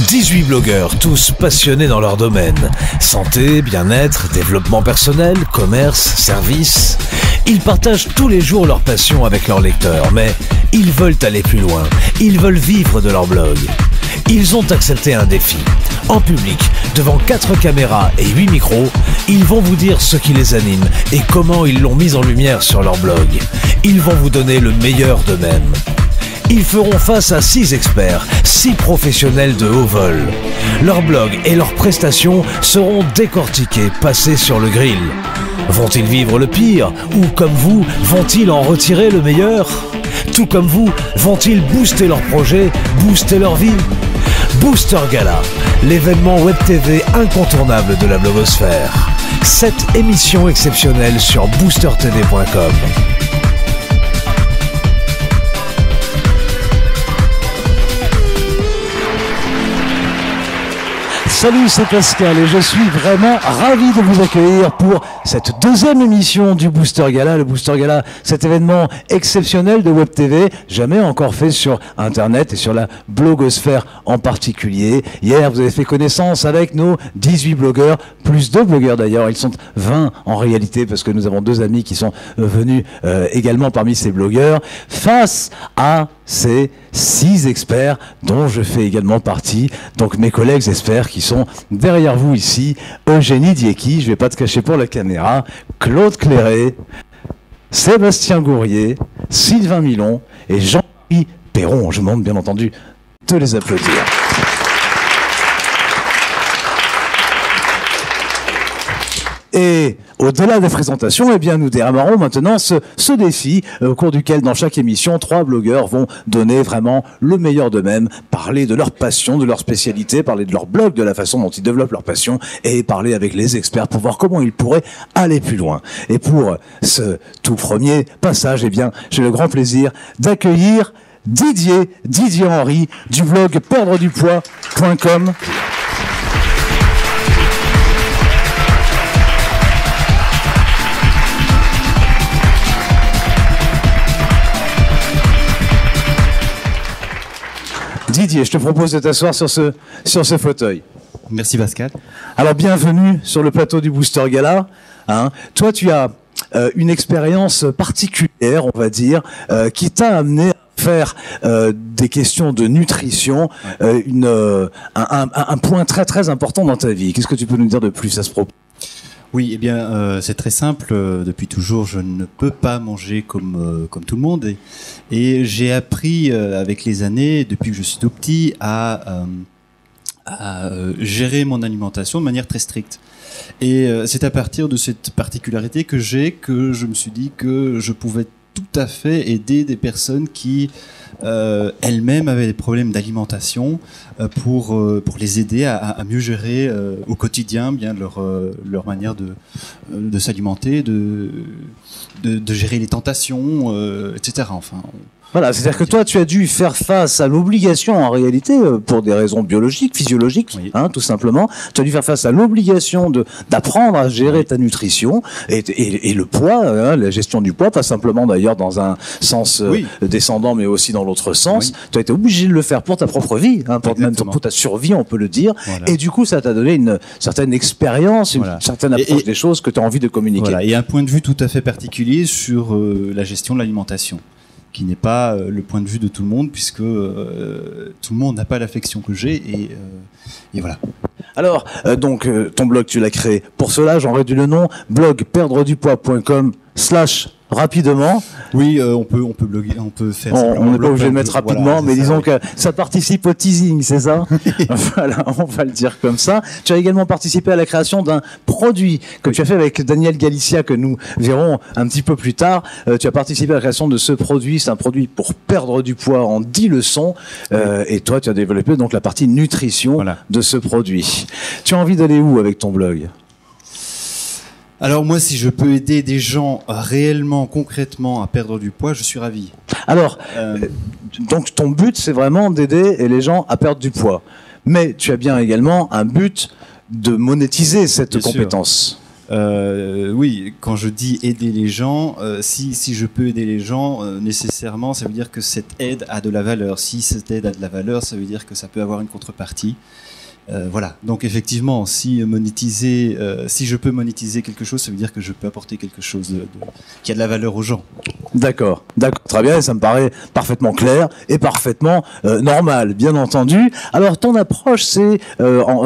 18 blogueurs, tous passionnés dans leur domaine. Santé, bien-être, développement personnel, commerce, services. Ils partagent tous les jours leur passion avec leurs lecteurs, mais ils veulent aller plus loin. Ils veulent vivre de leur blog. Ils ont accepté un défi. En public, devant 4 caméras et 8 micros, ils vont vous dire ce qui les anime et comment ils l'ont mis en lumière sur leur blog. Ils vont vous donner le meilleur d'eux-mêmes. Ils feront face à 6 experts, 6 professionnels de haut vol. Leurs blogs et leurs prestations seront décortiqués, passés sur le grill. Vont-ils vivre le pire? Ou comme vous, vont-ils en retirer le meilleur? Tout comme vous, vont-ils booster leur projet, booster leur vie? Booster Gala, l'événement web TV incontournable de la blogosphère. 7 émissions exceptionnelles sur boostertv.com. Salut, c'est Pascal et je suis vraiment ravi de vous accueillir pour cette 2e émission du Booster Gala. Le Booster Gala, cet événement exceptionnel de Web TV, jamais encore fait sur Internet et sur la blogosphère en particulier. Hier, vous avez fait connaissance avec nos 18 blogueurs, plus 2 blogueurs d'ailleurs. Ils sont 20 en réalité parce que nous avons 2 amis qui sont venus également parmi ces blogueurs face à ces 6 experts dont je fais également partie. Donc mes collègues experts qui sont derrière vous ici, Eugénie Dieki, je ne vais pas te cacher pour la caméra, Claude Cléré, Sébastien Gourrier, Sylvain Milon et Jean-Marie Perron. Je vous demande bien entendu de les applaudir. Et au-delà des présentations, eh bien, nous démarrons maintenant ce défi au cours duquel, dans chaque émission, 3 blogueurs vont donner vraiment le meilleur d'eux-mêmes, parler de leur passion, de leur spécialité, parler de leur blog, de la façon dont ils développent leur passion et parler avec les experts pour voir comment ils pourraient aller plus loin. Et pour ce tout premier passage, eh bien, j'ai le grand plaisir d'accueillir Didier Henry du blog perdredupoids.com. Didier, je te propose de t'asseoir sur ce fauteuil. Merci Pascal. Alors bienvenue sur le plateau du Booster Gala. Hein. Toi, tu as une expérience particulière, on va dire, qui t'a amené à faire des questions de nutrition, un point très très important dans ta vie. Qu'est-ce que tu peux nous dire de plus à ce propos ? Oui, eh bien, c'est très simple. Depuis toujours, je ne peux pas manger comme tout le monde. Et j'ai appris avec les années, depuis que je suis tout petit, à gérer mon alimentation de manière très stricte. Et c'est à partir de cette particularité que je me suis dit que je pouvais tout à fait aider des personnes qui elles-mêmes avaient des problèmes d'alimentation pour les aider à mieux gérer au quotidien bien leur manière de s'alimenter, de gérer les tentations, etc. Enfin, voilà, c'est-à-dire que toi, tu as dû faire face à l'obligation, en réalité, pour des raisons biologiques, physiologiques, oui. Hein, tout simplement. Tu as dû faire face à l'obligation d'apprendre à gérer ta nutrition et le poids, hein, la gestion du poids, pas simplement d'ailleurs dans un sens descendant, mais aussi dans l'autre sens. Oui. Tu as été obligé de le faire pour ta propre vie, hein, pour ta survie, on peut le dire. Voilà. Et du coup, ça t'a donné une certaine expérience, une certaine approche des choses que tu as envie de communiquer. Voilà. Et un point de vue tout à fait particulier sur la gestion de l'alimentation, qui n'est pas le point de vue de tout le monde, puisque tout le monde n'a pas l'affection que j'ai, et voilà. Alors, donc, ton blog, tu l'as créé. Pour cela, j'en réduis le nom, blog perdredupoids.com/ rapidement. Oui, on peut bloguer, on peut faire. On n'est pas obligé de mettre rapidement, mais disons que ça participe au teasing, c'est ça? Voilà, on va le dire comme ça. Tu as également participé à la création d'un produit que tu as fait avec Daniel Galicia, que nous verrons un petit peu plus tard. Tu as participé à la création de ce produit. C'est un produit pour perdre du poids en 10 leçons. Et toi, tu as développé donc la partie nutrition de ce produit. Tu as envie d'aller où avec ton blog ? Alors moi, si je peux aider des gens réellement, concrètement à perdre du poids, je suis ravi. Alors, donc ton but, c'est vraiment d'aider les gens à perdre du poids. Mais tu as bien également un but de monétiser cette compétence. Oui, quand je dis aider les gens, si je peux aider les gens, nécessairement, ça veut dire que cette aide a de la valeur. Si cette aide a de la valeur, ça veut dire que ça peut avoir une contrepartie. Voilà. Donc effectivement, si je peux monétiser quelque chose, ça veut dire que je peux apporter quelque chose qui a de la valeur aux gens. D'accord, très bien, ça me paraît parfaitement clair et parfaitement normal, bien entendu. Alors ton approche, c'est,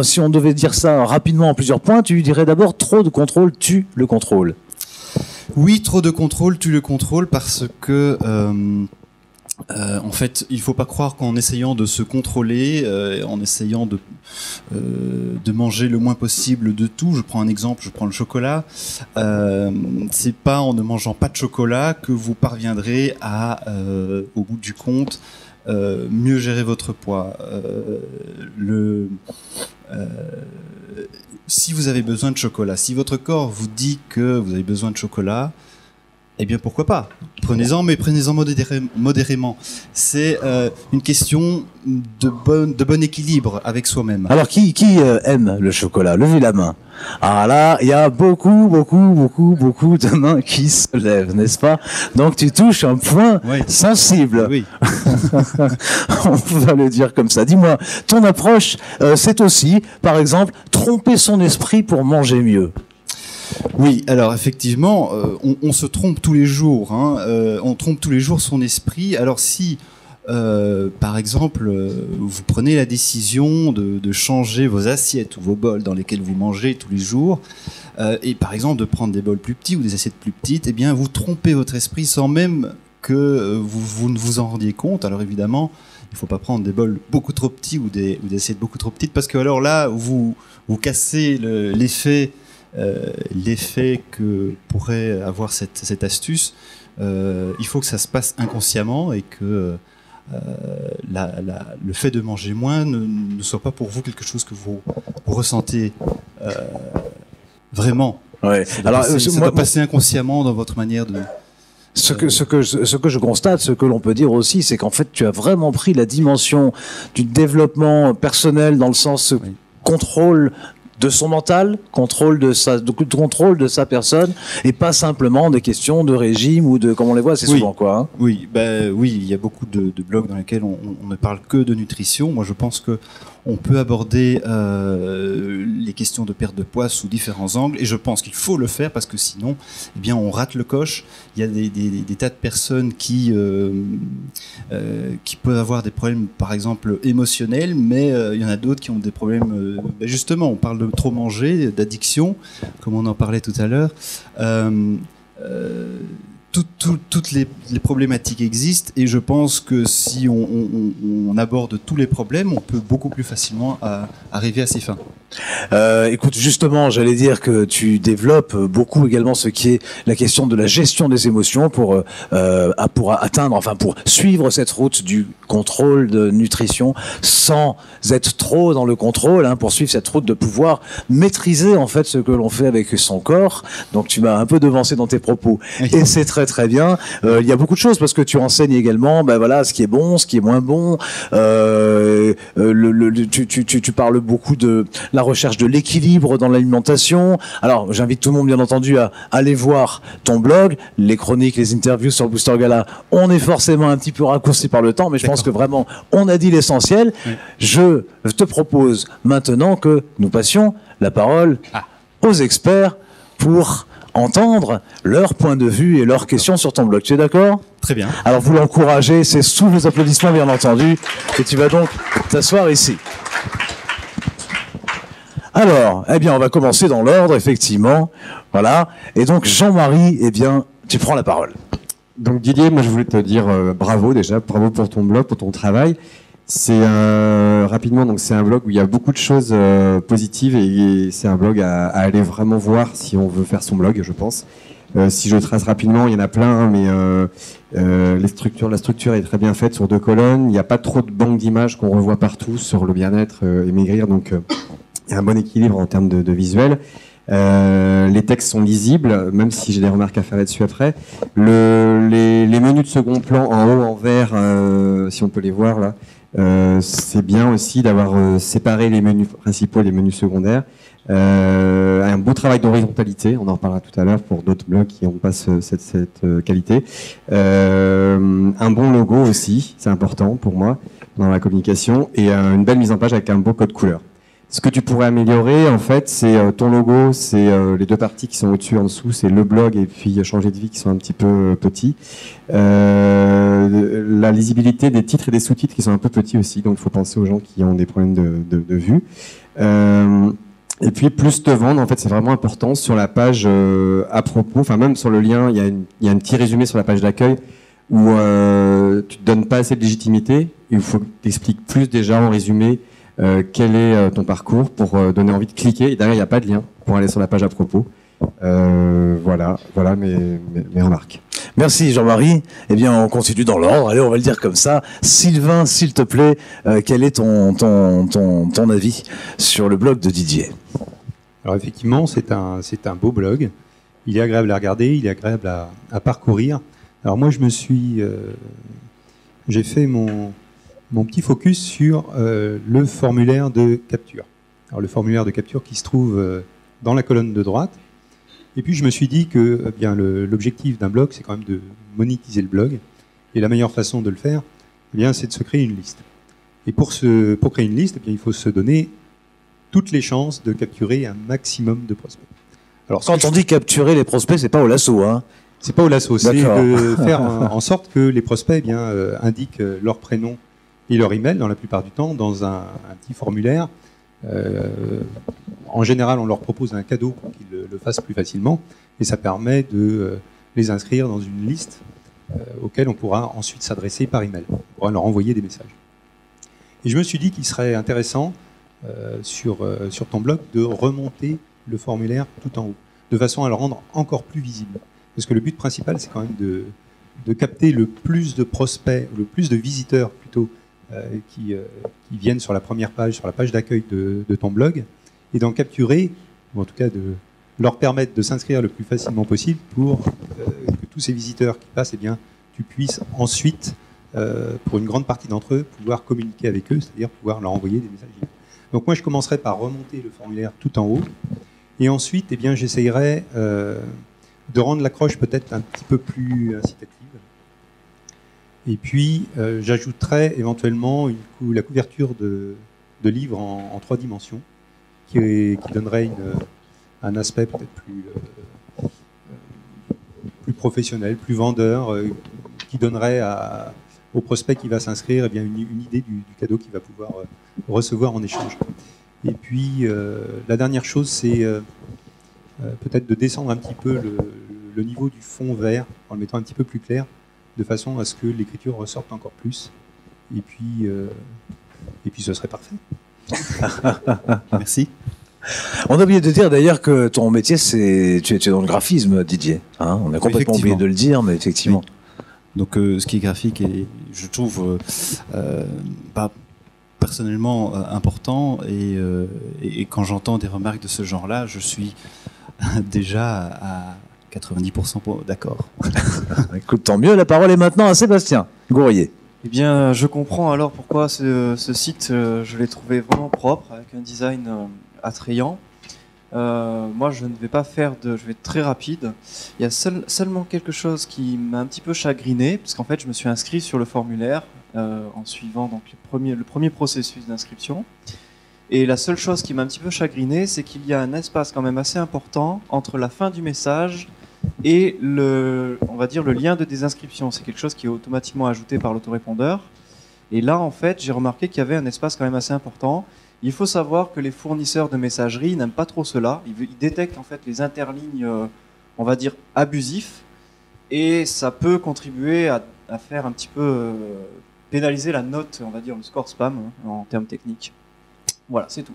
si on devait dire ça rapidement en plusieurs points, tu dirais d'abord trop de contrôle tue le contrôle. Oui, trop de contrôle tue le contrôle parce que en fait, il faut pas croire qu'en essayant de se contrôler, en essayant de manger le moins possible de tout. Je prends un exemple, je prends le chocolat. C'est pas en ne mangeant pas de chocolat que vous parviendrez à, au bout du compte, mieux gérer votre poids. Si vous avez besoin de chocolat, si votre corps vous dit que vous avez besoin de chocolat, eh bien pourquoi pas. Prenez-en, mais prenez-en modérément. C'est une question de bon équilibre avec soi-même. Alors qui aime le chocolat? Levez la main. Ah là, il y a beaucoup de mains qui se lèvent, n'est-ce pas? Donc tu touches un point sensible. Oui. On va le dire comme ça. Dis-moi, ton approche, c'est aussi, par exemple, tromper son esprit pour manger mieux. Oui, alors effectivement, on se trompe tous les jours. On trompe tous les jours son esprit. Alors si, par exemple, vous prenez la décision de changer vos assiettes ou vos bols dans lesquels vous mangez tous les jours, et par exemple de prendre des bols plus petits ou des assiettes plus petites, eh bien vous trompez votre esprit sans même que vous ne vous en rendiez compte. Alors évidemment, il ne faut pas prendre des bols beaucoup trop petits ou des assiettes beaucoup trop petites, parce que alors là, vous cassez l'effet que pourrait avoir cette astuce. Il faut que ça se passe inconsciemment et que le fait de manger moins ne soit pas pour vous quelque chose que vous ressentez vraiment. Ouais. Alors, ça doit passer inconsciemment dans votre manière de... Ce que je constate, ce que l'on peut dire aussi, c'est qu'en fait, tu as vraiment pris la dimension du développement personnel dans le sens contrôle de son mental, contrôle de sa personne, et pas simplement des questions de régime ou de, comme on les voit assez souvent, quoi. Hein. Oui, il y a beaucoup de blogs dans lesquels on ne parle que de nutrition. Moi, je pense que on peut aborder les questions de perte de poids sous différents angles, et je pense qu'il faut le faire parce que sinon, eh bien, on rate le coche. Il y a des tas de personnes qui peuvent avoir des problèmes, par exemple émotionnels, mais il y en a d'autres qui ont des problèmes. Justement, on parle de trop manger, d'addiction, comme on en parlait tout à l'heure. Toutes les problématiques existent, et je pense que si on aborde tous les problèmes, on peut beaucoup plus facilement arriver à ses fins. Écoute, justement, j'allais dire que tu développes beaucoup également ce qui est la question de la gestion des émotions pour atteindre, enfin pour suivre cette route du contrôle de nutrition sans être trop dans le contrôle, hein, pour suivre cette route de pouvoir maîtriser en fait ce que l'on fait avec son corps. Donc tu m'as un peu devancé dans tes propos, et c'est très bien. Il y a beaucoup de choses parce que tu enseignes également, voilà, ce qui est bon, ce qui est moins bon. Tu parles beaucoup de la recherche de l'équilibre dans l'alimentation. Alors, j'invite tout le monde, bien entendu, à aller voir ton blog, les chroniques, les interviews sur le Booster Gala. On est forcément un petit peu raccourci par le temps, mais je pense que vraiment, on a dit l'essentiel. Oui. Je te propose maintenant que nous passions la parole aux experts pour entendre leur point de vue et leurs questions sur ton blog. Tu es d'accord? Très bien. Alors, vous l'encouragez, c'est sous les applaudissements, bien entendu, et tu vas donc t'asseoir ici. Alors, eh bien, on va commencer dans l'ordre, effectivement. Voilà. Et donc, Jean-Marie, eh bien, tu prends la parole. Donc, Didier, moi, je voulais te dire bravo déjà, bravo pour ton blog, pour ton travail. C'est rapidement, donc c'est un blog où il y a beaucoup de choses positives, et c'est un blog à aller vraiment voir si on veut faire son blog, je pense. Si je trace rapidement, il y en a plein, mais la structure est très bien faite sur 2 colonnes. Il n'y a pas trop de banques d'images qu'on revoit partout sur le bien-être et maigrir, donc il y a un bon équilibre en termes de visuel. Les textes sont lisibles, même si j'ai des remarques à faire là-dessus après. Les menus de second plan en haut en vert, si on peut les voir là, c'est bien aussi d'avoir séparé les menus principaux et les menus secondaires. Un beau travail d'horizontalité, on en reparlera tout à l'heure pour d'autres blogs qui n'ont pas cette qualité. Un bon logo aussi, c'est important pour moi dans la communication, et une belle mise en page avec un beau code couleur. Ce que tu pourrais améliorer, en fait, c'est ton logo, c'est les deux parties qui sont au-dessus, en dessous, c'est le blog et puis changer de vie qui sont un petit peu petits. La lisibilité des titres et des sous-titres qui sont un peu petits aussi, donc il faut penser aux gens qui ont des problèmes de vue. Et puis plus te vendre, en fait, c'est vraiment important sur la page à propos, enfin même sur le lien, il y a un petit résumé sur la page d'accueil où tu te donnes pas assez de légitimité et il faut que tu expliques plus déjà en résumé quel est ton parcours pour donner envie de cliquer. Et derrière, il n'y a pas de lien pour aller sur la page à propos. Voilà mes remarques. Merci Jean-Marie. Eh bien, on continue dans l'ordre. Allez, on va le dire comme ça. Sylvain, s'il te plaît, quel est ton avis sur le blog de Didier ? Alors effectivement, c'est un beau blog. Il est agréable à regarder, il est agréable à parcourir. Alors moi, j'ai fait mon petit focus sur le formulaire de capture. Alors le formulaire de capture qui se trouve dans la colonne de droite. Et puis je me suis dit que eh bien l'objectif d'un blog, c'est quand même de monétiser le blog. Et la meilleure façon de le faire, eh bien, c'est de se créer une liste. Et pour créer une liste, eh bien, il faut se donner toutes les chances de capturer un maximum de prospects. Alors, quand on dit capturer les prospects, c'est pas au lasso, hein ? C'est pas au lasso, c'est de faire en sorte que les prospects eh bien, indiquent leur prénom et leur email, dans la plupart du temps, dans un petit formulaire. En général, on leur propose un cadeau pour qu'ils le fassent plus facilement, et ça permet de les inscrire dans une liste auquel on pourra ensuite s'adresser par email. On pourra leur envoyer des messages. Et je me suis dit qu'il serait intéressant sur ton blog de remonter le formulaire tout en haut, de façon à le rendre encore plus visible. Parce que le but principal, c'est quand même de capter le plus de prospects, le plus de visiteurs plutôt, qui viennent sur la première page, sur la page d'accueil de ton blog, et d'en capturer, ou en tout cas de leur permettre de s'inscrire le plus facilement possible pour que tous ces visiteurs qui passent, eh bien, tu puisses ensuite, pour une grande partie d'entre eux, pouvoir communiquer avec eux, c'est-à-dire pouvoir leur envoyer des messages. Donc moi, je commencerai par remonter le formulaire tout en haut, et ensuite, eh bien, j'essayerai de rendre l'accroche peut-être un petit peu plus incitative. Et puis, j'ajouterai éventuellement la couverture de livres en 3 dimensions, qui donnerait un aspect peut-être plus professionnel, plus vendeur, qui donnerait au prospect qui va s'inscrire eh bien une idée du cadeau qu'il va pouvoir recevoir en échange. Et puis, la dernière chose, c'est peut-être de descendre un petit peu le niveau du fond vert, en le mettant un petit peu plus clair, de façon à ce que l'écriture ressorte encore plus. Et puis ce serait parfait. Merci. On a oublié de dire d'ailleurs que ton métier, tu es dans le graphisme, Didier. Hein, on a complètement oublié de le dire, mais effectivement. Oui. Donc ce qui est graphique est, je trouve, personnellement important. Et quand j'entends des remarques de ce genre-là, je suis déjà à 90% d'accord. Écoute, tant mieux. La parole est maintenant à Sébastien Gourrier. Eh bien, je comprends alors pourquoi ce site, je l'ai trouvé vraiment propre, avec un design attrayant. Moi, je ne vais pas je vais être très rapide. Il y a seulement quelque chose qui m'a un petit peu chagriné, parce qu'en fait, je me suis inscrit sur le formulaire en suivant donc le premier processus d'inscription. Et la seule chose qui m'a un petit peu chagriné, c'est qu'il y a un espace quand même assez important entre la fin du message et on va dire le lien de désinscription. C'est quelque chose qui est automatiquement ajouté par l'autorépondeur. Et là, en fait, j'ai remarqué qu'il y avait un espace quand même assez important. Il faut savoir que les fournisseurs de messagerie n'aiment pas trop cela. Ils détectent en fait les interlignes, on va dire, abusifs. Et ça peut contribuer à faire un petit peu pénaliser la note, on va dire, le score spam en termes techniques. Voilà, c'est tout.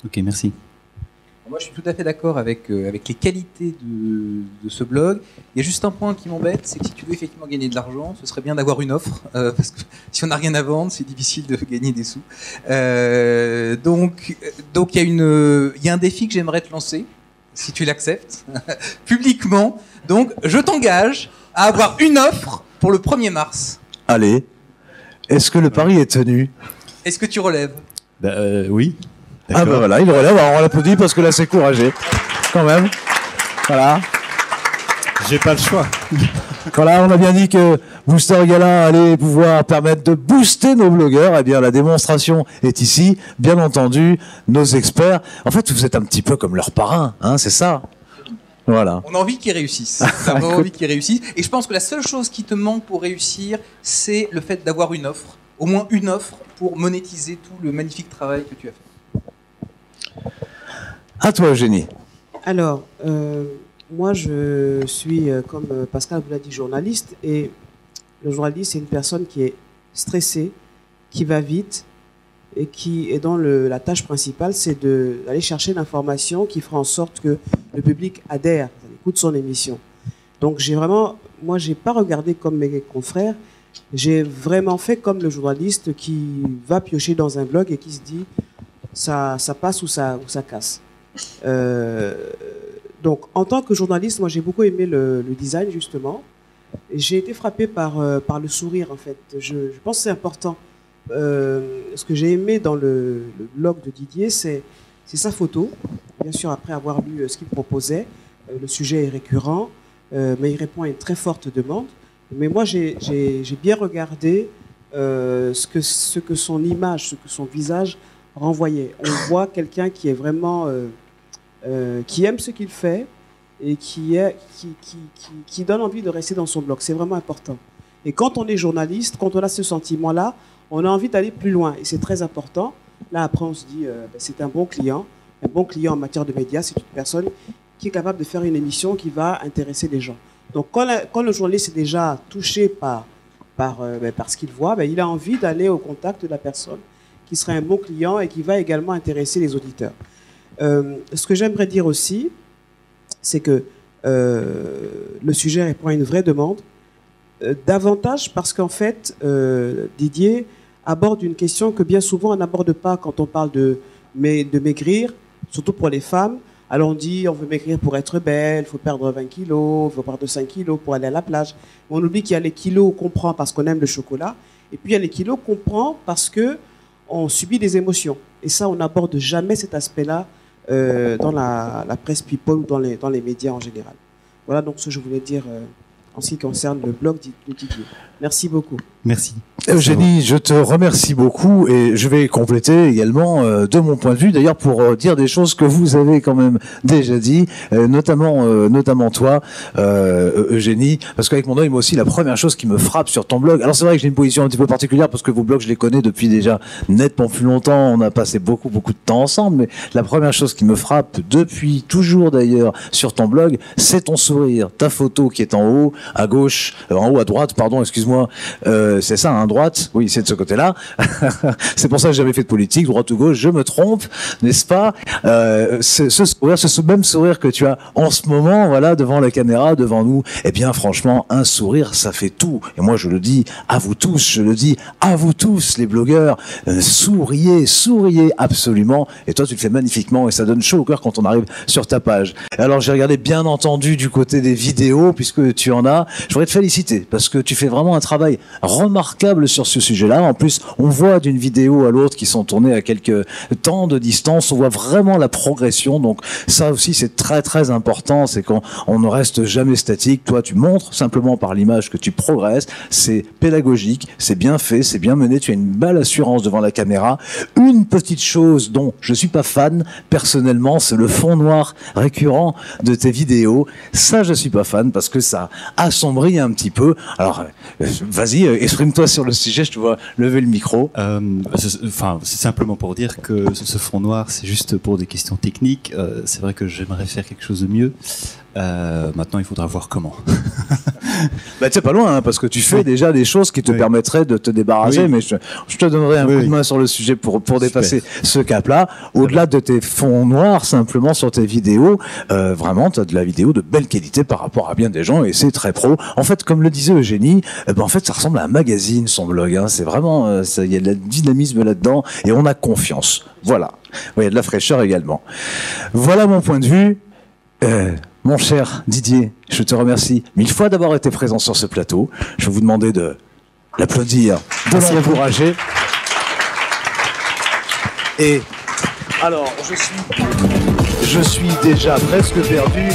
Ok, merci. Moi, je suis tout à fait d'accord avec les qualités de ce blog. Il y a juste un point qui m'embête, c'est que si tu veux effectivement gagner de l'argent, ce serait bien d'avoir une offre, parce que si on n'a rien à vendre, c'est difficile de gagner des sous. Donc il y a un défi que j'aimerais te lancer, si tu l'acceptes, publiquement. Donc, je t'engage à avoir une offre pour le 1er mars. Allez, est-ce que le pari est tenu ? Est-ce que tu relèves ? Oui. Ah bah voilà, il relève, alors on l'applaudit parce que là c'est courageux, quand même. Voilà. J'ai pas le choix. Voilà, on a bien dit que Booster Gala allait pouvoir permettre de booster nos blogueurs. Eh bien, la démonstration est ici. Bien entendu, nos experts. En fait, vous êtes un petit peu comme leurs parrains, hein, c'est ça? Voilà. On a envie qu'ils réussissent. On a vraiment envie qu'ils réussissent. Et je pense que la seule chose qui te manque pour réussir, c'est le fait d'avoir une offre, au moins une offre, pour monétiser tout le magnifique travail que tu as fait. À toi, Eugénie. Alors, moi, je suis, comme Pascal vous l'a dit, journaliste. Et le journaliste, c'est une personne qui est stressée, qui va vite, et qui est dans la tâche principale, c'est d'aller chercher l'information qui fera en sorte que le public adhère, écoute son émission. Donc, moi, j'ai pas regardé comme mes confrères. J'ai vraiment fait comme le journaliste qui va piocher dans un blog et qui se dit ça passe ou ça casse. Donc, en tant que journaliste, moi, j'ai beaucoup aimé le design, justement. Et j'ai été frappé par le sourire, en fait. Je pense que c'est important. Ce que j'ai aimé dans le blog de Didier, c'est sa photo. Bien sûr, après avoir lu ce qu'il proposait, le sujet est récurrent, mais il répond à une très forte demande. Mais moi, j'ai bien regardé ce que son image, ce que son visage renvoyait. On voit quelqu'un qui est vraiment... qui aime ce qu'il fait et qui donne envie de rester dans son blog. C'est vraiment important. Et quand on est journaliste, quand on a ce sentiment-là, on a envie d'aller plus loin. Et c'est très important. Là, après, on se dit, c'est un bon client. Un bon client en matière de médias, c'est une personne qui est capable de faire une émission qui va intéresser les gens. Donc, quand le journaliste est déjà touché par ce qu'il voit, il a envie d'aller au contact de la personne qui sera un bon client et qui va également intéresser les auditeurs. Ce que j'aimerais dire aussi, c'est que le sujet répond à une vraie demande, davantage parce qu'en fait, Didier aborde une question que bien souvent on n'aborde pas quand on parle de maigrir, surtout pour les femmes. Alors on dit on veut maigrir pour être belle, il faut perdre 20 kilos, il faut perdre 5 kilos pour aller à la plage. Mais on oublie qu'il y a les kilos qu'on prend parce qu'on aime le chocolat, et puis il y a les kilos qu'on prend parce qu'on subit des émotions. Et ça, on n'aborde jamais cet aspect-là dans la presse people ou dans les médias en général. Voilà donc ce que je voulais dire en ce qui concerne le blog de Didier. Merci beaucoup. Merci. Eugénie, je te remercie beaucoup et je vais compléter également de mon point de vue, d'ailleurs pour dire des choses que vous avez quand même déjà dit, notamment toi, Eugénie, parce qu'avec mon œil, moi aussi, la première chose qui me frappe sur ton blog, alors c'est vrai que j'ai une position un petit peu particulière parce que vos blogs, je les connais depuis déjà nettement plus longtemps, on a passé beaucoup de temps ensemble, mais la première chose qui me frappe depuis toujours d'ailleurs sur ton blog, c'est ton sourire, ta photo qui est en haut, à gauche, en haut à droite, pardon, excuse-moi, c'est ça, hein, droite, oui, c'est de ce côté-là. C'est pour ça que j'ai jamais fait de politique, droite ou gauche, je me trompe, n'est-ce pas? Ce sourire, ce même sourire que tu as en ce moment, voilà, devant la caméra, devant nous, eh bien, franchement, un sourire, ça fait tout. Et moi, je le dis à vous tous, je le dis à vous tous, les blogueurs, souriez absolument. Et toi, tu le fais magnifiquement et ça donne chaud au cœur quand on arrive sur ta page. Alors, j'ai regardé, bien entendu, du côté des vidéos, puisque tu en as. Je voudrais te féliciter parce que tu fais vraiment un travail remarquable sur ce sujet-là. En plus, on voit d'une vidéo à l'autre qui sont tournées à quelques temps de distance, on voit vraiment la progression. Donc ça aussi, c'est très important, c'est qu'on ne reste jamais statique. Toi, tu montres simplement par l'image que tu progresses. C'est pédagogique, c'est bien fait, c'est bien mené. Tu as une belle assurance devant la caméra. Une petite chose dont je suis pas fan personnellement, c'est le fond noir récurrent de tes vidéos. Ça, je suis pas fan parce que ça assombrit un petit peu. Alors, vas-y, exprime-toi sur le sujet, je te vois lever le micro. C'est simplement pour dire que ce fond noir, c'est juste pour des questions techniques. C'est vrai que j'aimerais faire quelque chose de mieux. Maintenant, il faudra voir comment. Bah, tu sais, pas loin, hein, parce que tu fais déjà des choses qui te permettraient de te débarrasser, mais je te donnerai un coup de main sur le sujet pour dépasser ce cap-là. Au-delà de tes fonds noirs, simplement sur tes vidéos, vraiment, tu as de la vidéo de belle qualité par rapport à bien des gens, et c'est très pro. En fait, comme le disait Eugénie, en fait, ça ressemble à un magazine, son blog. Hein. C'est vraiment, il y a de la dynamisme là-dedans, et on a confiance. Voilà. Il y a de la fraîcheur également. Voilà mon point de vue. Mon cher Didier, je te remercie 1000 fois d'avoir été présent sur ce plateau. Je vais vous demander de l'applaudir, de l'encourager. Et Alors, je suis déjà presque perdu.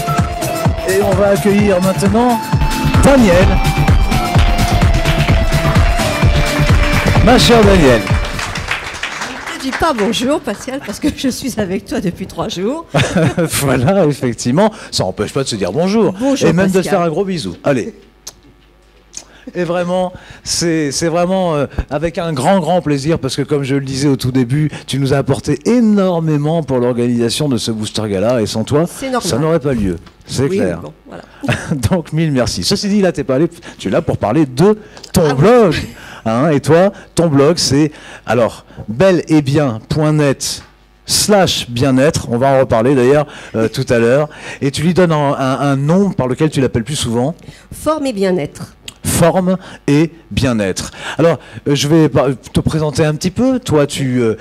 Et on va accueillir maintenant Daniel. Ma chère Daniel. Je ne dis pas bonjour, Pascal, parce que je suis avec toi depuis 3 jours. Voilà, effectivement. Ça n'empêche pas de se dire bonjour. Bonjour, et même Pascal. de se faire un gros bisou. Allez. Et vraiment, c'est vraiment avec un grand plaisir, parce que comme je le disais au tout début, tu nous as apporté énormément pour l'organisation de ce Booster Gala, et sans toi, C'est normal. ça n'aurait pas lieu. C'est Oui, clair. bon, voilà. Donc, mille merci. Ceci dit, là, tu es là pour parler de ton Ah oui. blog. Hein, et toi, ton blog, c'est alors beletbien.net/bien-être. On va en reparler d'ailleurs tout à l'heure. Et tu lui donnes un nom par lequel tu l'appelles plus souvent. Forme et bien-être. Forme et bien-être. Alors, je vais te présenter un petit peu. Toi, tu es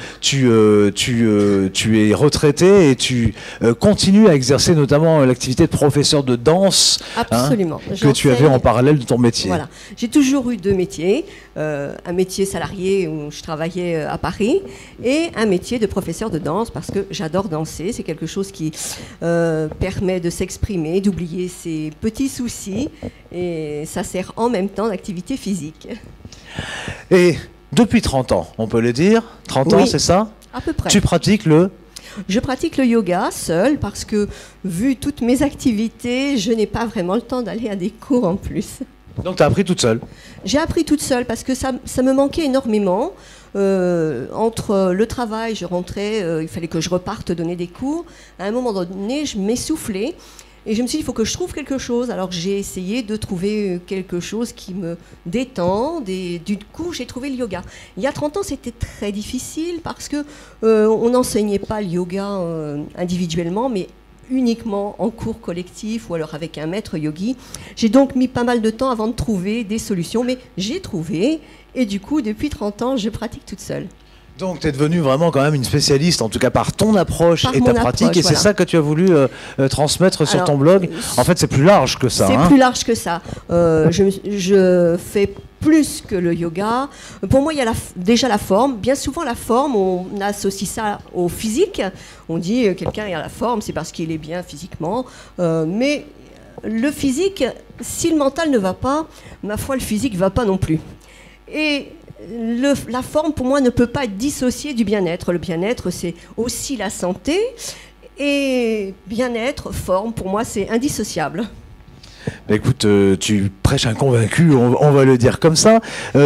retraité et tu continues à exercer notamment l'activité de professeur de danse. Absolument. Que tu avais en parallèle de ton métier. Voilà. J'ai toujours eu 2 métiers. Un métier salarié où je travaillais à Paris et un métier de professeur de danse parce que j'adore danser. C'est quelque chose qui permet de s'exprimer, d'oublier ses petits soucis et ça sert en même temps d'activité physique. Et depuis 30 ans, on peut le dire. 30 ans, Oui. c'est ça? À peu près. Tu pratiques le... Je pratique le yoga seul parce que, vu toutes mes activités, je n'ai pas vraiment le temps d'aller à des cours en plus. Donc tu as appris toute seule. J'ai appris toute seule parce que ça me manquait énormément. Entre le travail, je rentrais, il fallait que je reparte donner des cours. À un moment donné, je m'essoufflais et je me suis dit, il faut que je trouve quelque chose. Alors j'ai essayé de trouver quelque chose qui me détend. Du coup, j'ai trouvé le yoga. Il y a 30 ans, c'était très difficile parce que on n'enseignait pas le yoga individuellement, mais uniquement en cours collectif ou alors avec un maître yogi. J'ai donc mis pas mal de temps avant de trouver des solutions, mais j'ai trouvé et du coup, depuis 30 ans, je pratique toute seule. Donc tu es devenue vraiment quand même une spécialiste, en tout cas par ton approche Par et mon ta pratique, approche, et c'est voilà. ça que tu as voulu transmettre sur Alors, ton blog. En fait, c'est plus large que ça. C'est hein. plus large que ça. Je fais plus que le yoga. Pour moi, il y a déjà la forme. Bien souvent, la forme, on associe ça au physique. On dit quelqu'un est à la forme, c'est parce qu'il est bien physiquement. Mais le physique, si le mental ne va pas, ma foi, le physique ne va pas non plus. Et la forme, pour moi, ne peut pas être dissociée du bien-être. Le bien-être, c'est aussi la santé. Et bien-être, forme, pour moi, c'est indissociable. Bah, écoute, tu prêches un convaincu, on va le dire comme ça.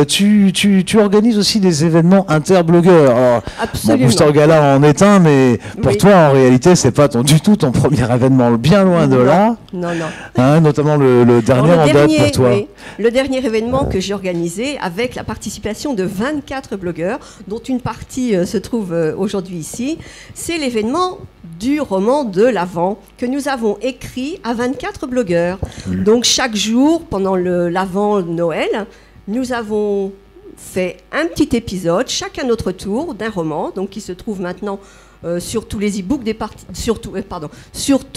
Tu organises aussi des événements interblogueurs. Alors, Absolument. Booster Gala en est un, mais pour Oui. toi, en réalité, c'est pas du tout ton premier événement, bien loin de là. Non, non. Hein, notamment le dernier Alors, en date pour toi. oui, le dernier événement que j'ai organisé avec la participation de 24 blogueurs, dont une partie se trouve aujourd'hui ici, c'est l'événement du roman de l'Avent que nous avons écrit à 24 blogueurs. Donc chaque jour, pendant l'Avent Noël, nous avons fait un petit épisode, chacun notre tour, d'un roman, donc qui se trouve maintenant sur tous les e-books sur tous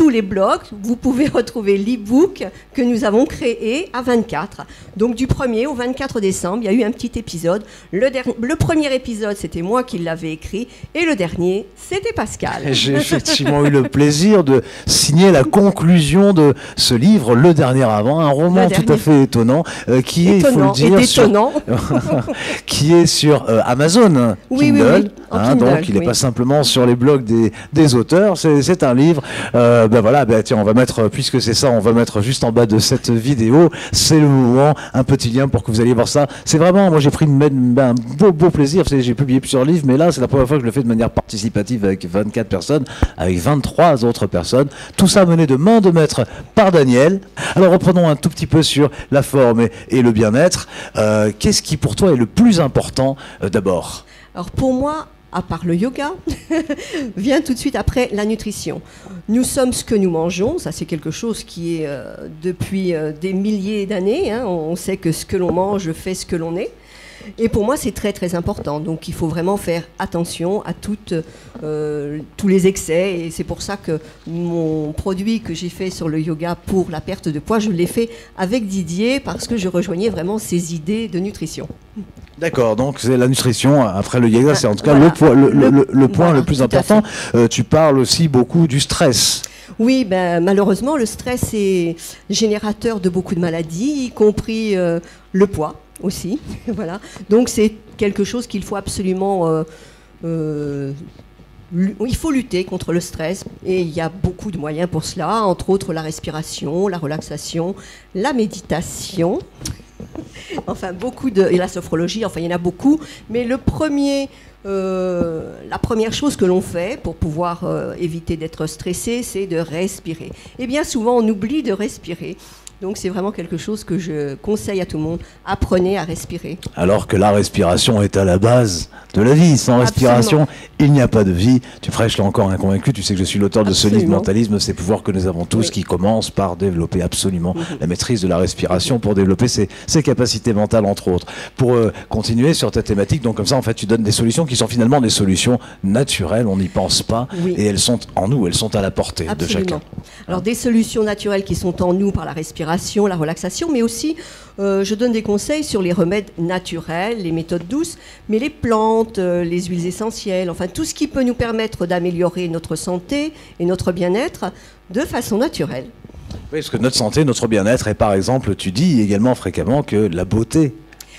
les blogs. Vous pouvez retrouver l'e-book que nous avons créé à 24. Donc du 1er au 24 décembre, il y a eu un petit épisode. Le premier épisode, c'était moi qui l'avais écrit, et le dernier, c'était Pascal. J'ai effectivement eu le plaisir de signer la conclusion de ce livre, Le Dernier Avant, un roman tout à fait étonnant, qui est, il faut le dire, qui est sur Amazon Oui, Kindle, oui, oui, en Kindle, donc il n'est oui. pas simplement sur les blogs des auteurs, c'est un livre. Tiens, on va mettre, puisque c'est ça, on va mettre juste en bas de cette vidéo, c'est le moment, un petit lien pour que vous alliez voir ça. C'est vraiment, moi j'ai pris un beau plaisir, j'ai publié plusieurs livres, mais là c'est la première fois que je le fais de manière participative avec 24 personnes, avec 23 autres personnes, tout ça mené de main de maître par Daniel. Alors reprenons un tout petit peu sur la forme et le bien-être. Qu'est-ce qui pour toi est le plus important d'abord? Alors pour moi, à part le yoga, vient tout de suite après la nutrition. Nous sommes ce que nous mangeons, ça c'est quelque chose qui est depuis des milliers d'années, hein. On sait que ce que l'on mange fait ce que l'on est. Et pour moi, c'est très très important. Donc il faut vraiment faire attention à tous les excès. Et c'est pour ça que mon produit que j'ai fait sur le yoga pour la perte de poids, je l'ai fait avec Didier parce que je rejoignais vraiment ses idées de nutrition. D'accord, donc c'est la nutrition, après le yoga, c'est en tout cas Voilà. le point Voilà, le plus tout à important. Tu parles aussi beaucoup du stress. Oui, ben, malheureusement, le stress est générateur de beaucoup de maladies, y compris le poids aussi. Voilà. Donc c'est quelque chose qu'il faut absolument... il faut lutter contre le stress et il y a beaucoup de moyens pour cela, entre autres la respiration, la relaxation, la méditation, enfin et la sophrologie, enfin il y en a beaucoup, mais la première chose que l'on fait pour pouvoir éviter d'être stressé, c'est de respirer. Et bien souvent on oublie de respirer. Donc c'est vraiment quelque chose que je conseille à tout le monde. Apprenez à respirer. Alors que la respiration est à la base de la vie. Sans respiration, il n'y a pas de vie. Tu prêches là encore inconvaincu. Tu sais que je suis l'auteur de ce livre Mentalisme, ces pouvoirs que nous avons tous, qui commence par développer absolument la maîtrise de la respiration pour développer ses capacités mentales, entre autres. Pour continuer sur ta thématique, donc comme ça, en fait, tu donnes des solutions qui sont finalement des solutions naturelles. On n'y pense pas. Et elles sont en nous, elles sont à la portée de chacun. Alors des solutions naturelles qui sont en nous par la respiration, la relaxation, mais aussi je donne des conseils sur les remèdes naturels, les méthodes douces, mais les plantes, les huiles essentielles, enfin tout ce qui peut nous permettre d'améliorer notre santé et notre bien-être de façon naturelle. Oui, parce que notre santé, notre bien-être, et par exemple, tu dis également fréquemment que la beauté,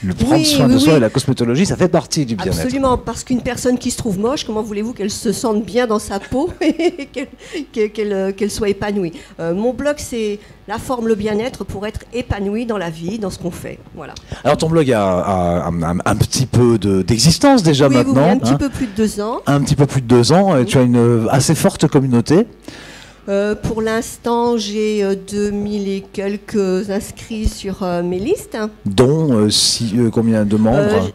le prendre soin de soi et la cosmétologie, ça fait partie du bien-être. Absolument, parce qu'une personne qui se trouve moche, comment voulez-vous qu'elle se sente bien dans sa peau et qu'elle soit épanouie. Mon blog, c'est la forme, le bien-être pour être épanoui dans la vie, dans ce qu'on fait. Voilà. Alors ton blog a un petit peu d'existence déjà maintenant. Oui, un petit peu plus de 2 ans. Un petit peu plus de 2 ans, et tu as une assez forte communauté. Pour l'instant, j'ai 2000 et quelques inscrits sur mes listes. Dont combien de membres